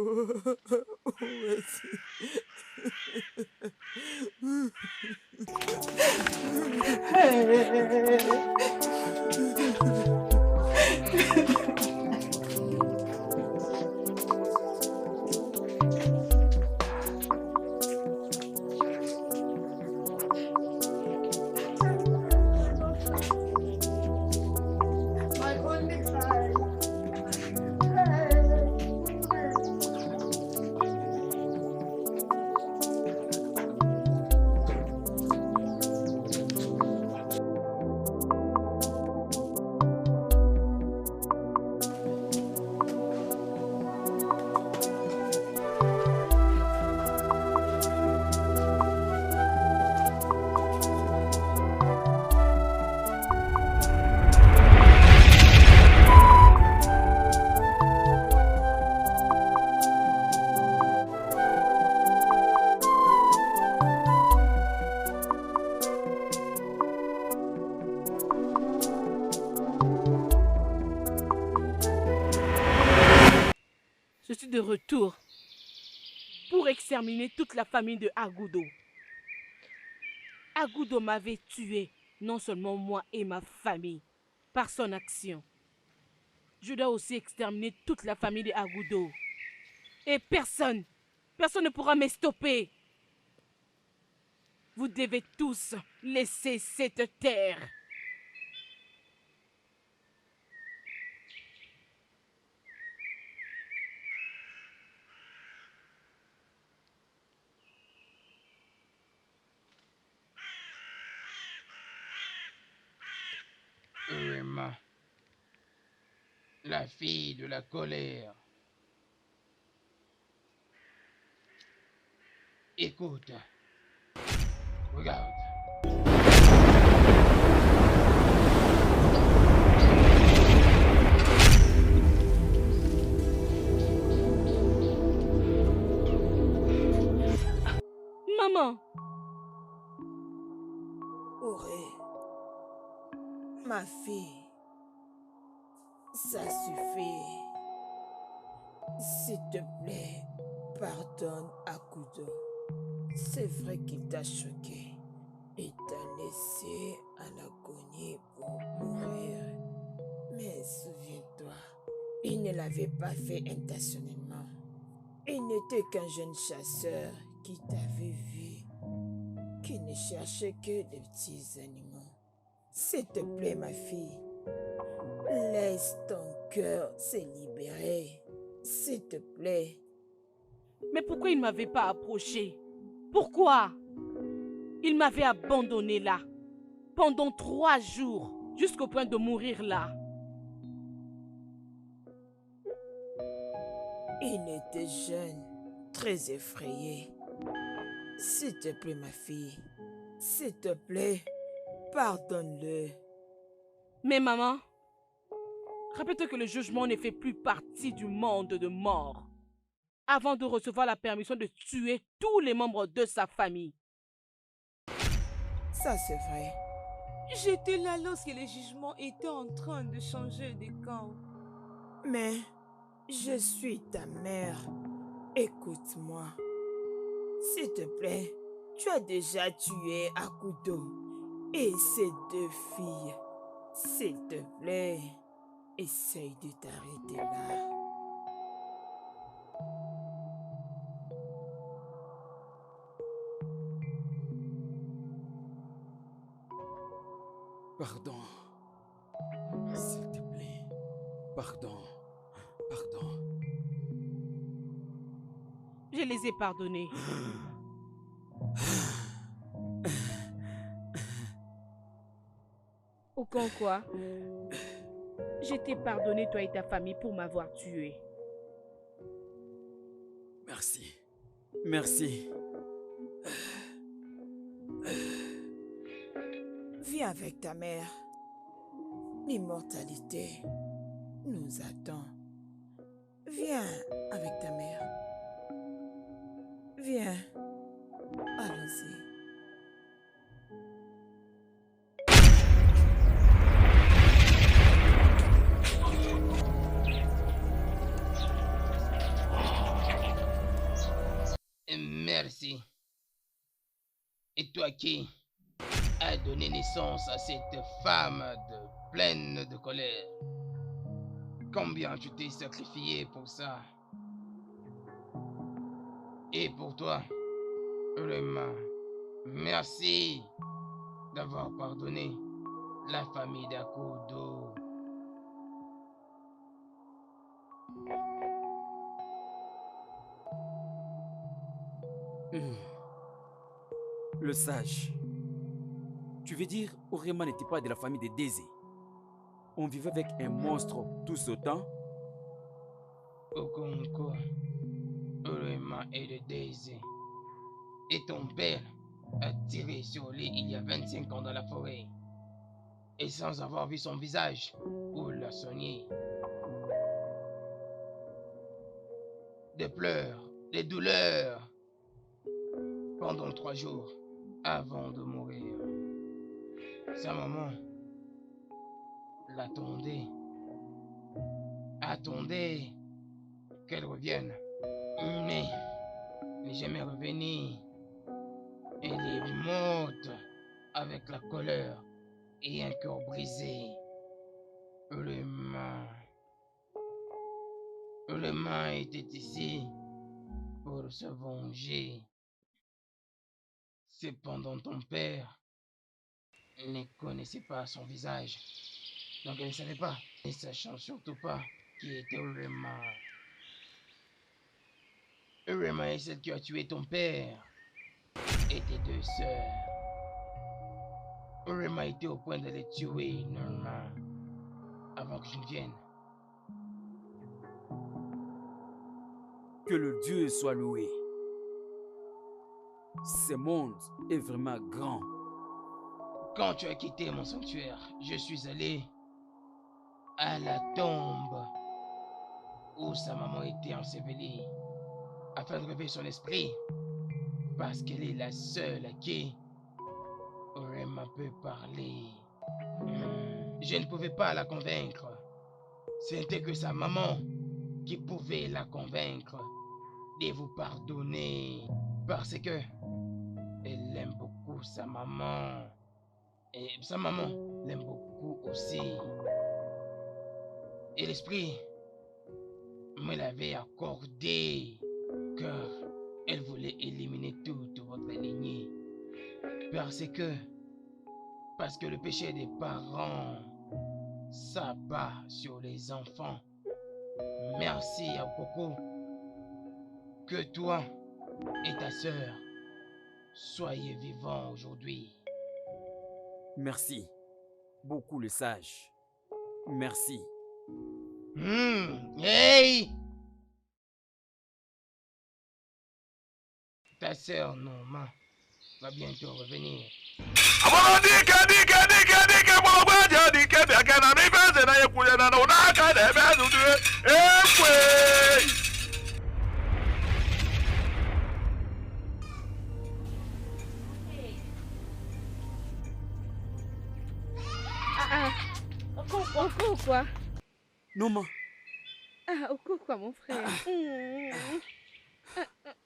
Speaker 2: Je suis de retour pour exterminer toute la famille de Agoudo. Agoudo m'avait tué, non seulement moi et ma famille, par son action. Je dois aussi exterminer toute la famille de Agoudo. Et personne ne pourra me stopper. Vous devez tous laisser cette terre.
Speaker 1: Urema, la fille de la colère. Écoute, regarde.
Speaker 2: Maman!
Speaker 3: Ouré, ma fille, ça suffit. S'il te plaît, pardonne Agoudo. C'est vrai qu'il t'a choqué et t'a laissé en agonie pour mourir. Mais souviens-toi, il ne l'avait pas fait intentionnellement. Il n'était qu'un jeune chasseur qui t'avait vu, qui ne cherchait que des petits animaux. S'il te plaît, ma fille, laisse ton cœur se libérer. S'il te plaît.
Speaker 2: Mais pourquoi il ne m'avait pas approché? Pourquoi? Il m'avait abandonné là, pendant 3 jours, jusqu'au point de mourir là.
Speaker 3: Il était jeune, très effrayé. S'il te plaît, ma fille, s'il te plaît, pardonne-le.
Speaker 2: Mais maman, répète que le jugement ne fait plus partie du monde de mort avant de recevoir la permission de tuer tous les membres de sa famille.
Speaker 3: Ça, c'est vrai.
Speaker 6: J'étais là lorsque les jugements étaient en train de changer de camp.
Speaker 3: Mais je suis ta mère. Écoute-moi. S'il te plaît, tu as déjà tué Agoudo et ses 2 filles. S'il te plaît, essaye de t'arrêter là.
Speaker 4: Pardon. S'il te plaît. Pardon. Pardon.
Speaker 2: Je les ai pardonnés. Aucun quoi. Je t'ai pardonné, toi et ta famille, pour m'avoir tué.
Speaker 4: Merci. Merci.
Speaker 3: Viens avec ta mère. L'immortalité nous attend. Viens avec ta mère. Viens. Allons-y.
Speaker 1: Merci. Et toi qui as donné naissance à cette femme pleine de colère? Combien tu t'es sacrifié pour ça? Et pour toi, vraiment, merci d'avoir pardonné la famille d'Akudo.
Speaker 4: Le sage. Tu veux dire, Orema n'était pas de la famille de Désé? On vivait avec un monstre tout ce temps?
Speaker 1: Okonko, Orema est de Désé. Et ton père a tiré sur lui il y a 25 ans dans la forêt. Et sans avoir vu son visage ou l'a soigné. Des pleurs, des douleurs. Pendant 3 jours avant de mourir. Sa maman l'attendait. Attendait qu'elle revienne. Mais elle n'est jamais revenue. Elle est morte avec la colère et un cœur brisé. Le main était ici pour se venger. Cependant, ton père ne connaissait pas son visage. Donc elle ne savait pas, ne sachant surtout pas qui était Orema. Orema est celle qui a tué ton père et tes 2 sœurs. Orema était au point de les tuer, Norma, avant que je ne vienne.
Speaker 4: Que le Dieu soit loué. Ce monde est vraiment grand.
Speaker 1: Quand tu as quitté mon sanctuaire, je suis allé à la tombe où sa maman était ensevelie afin de réveiller son esprit parce qu'elle est la seule à qui Orema peut parler. Je ne pouvais pas la convaincre. C'était que sa maman qui pouvait la convaincre de vous pardonner parce que elle aime beaucoup sa maman. Et sa maman l'aime beaucoup aussi. Et l'esprit me l'avait accordé car elle voulait éliminer toute votre lignée. Parce que le péché des parents s'abat sur les enfants. Merci à Coco que toi et ta sœur soyez vivants aujourd'hui.
Speaker 4: Merci. Beaucoup le sage. Merci.
Speaker 1: Hey! Ta sœur Norma va bientôt revenir.
Speaker 2: Oko quoi?
Speaker 4: Noma,
Speaker 2: Oko quoi, mon frère?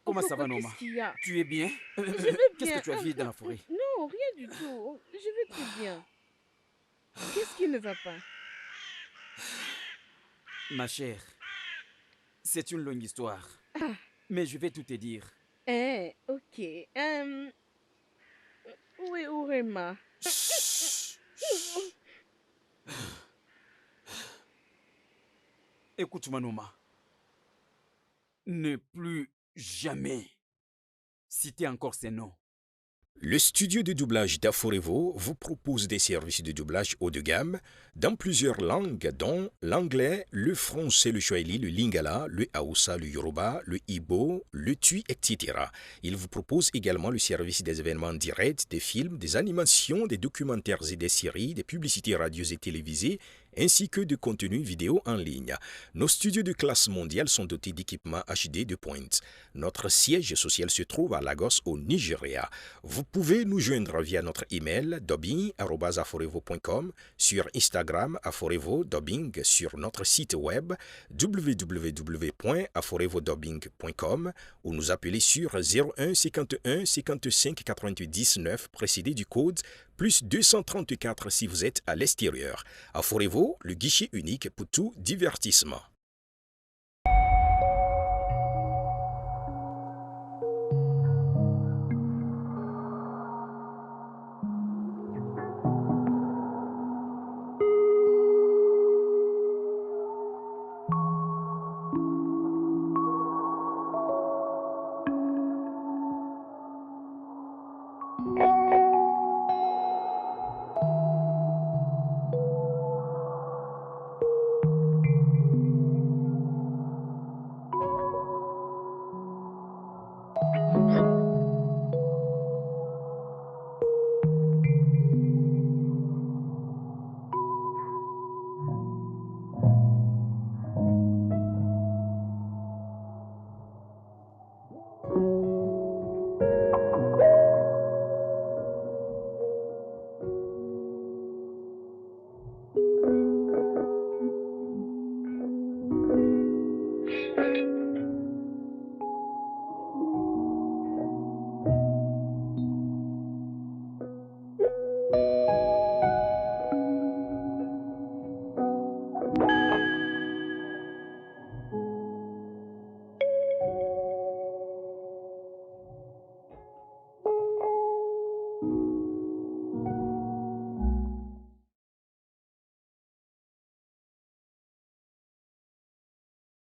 Speaker 4: comment
Speaker 2: Oko,
Speaker 4: ça va, Noma?
Speaker 2: qu'est-ce qu'il y a?
Speaker 4: Tu es bien?
Speaker 2: Je vais bien.
Speaker 4: Qu'est-ce que tu as vu dans la forêt?
Speaker 2: Non, rien du tout. Je vais très bien. Qu'est-ce qui ne va pas?
Speaker 4: Ma chère, c'est une longue histoire. Mais je vais tout te dire.
Speaker 2: Ok. Où est Orema?
Speaker 4: Chut. Écoute-moi, Noma. Ne plus jamais citer encore ces noms.
Speaker 8: Le studio de doublage d'Aforevo vous propose des services de doublage haut de gamme dans plusieurs langues, dont l'anglais, le français, le swahili, le lingala, le haoussa, le yoruba, le igbo, le tui, etc. Il vous propose également le service des événements directs, des films, des animations, des documentaires et des séries, des publicités radios et télévisées, ainsi que de contenus vidéo en ligne. Nos studios de classe mondiale sont dotés d'équipements HD de pointe. Notre siège social se trouve à Lagos, au Nigeria. Vous pouvez nous joindre via notre email dubbing@aforevo.com, sur Instagram Aforevo Dubbing, sur notre site web www.aforevodubbing.com ou nous appeler sur 01 51 55 99 précédé du code plus 234 si vous êtes à l'extérieur. Aforevo, le guichet unique pour tout divertissement.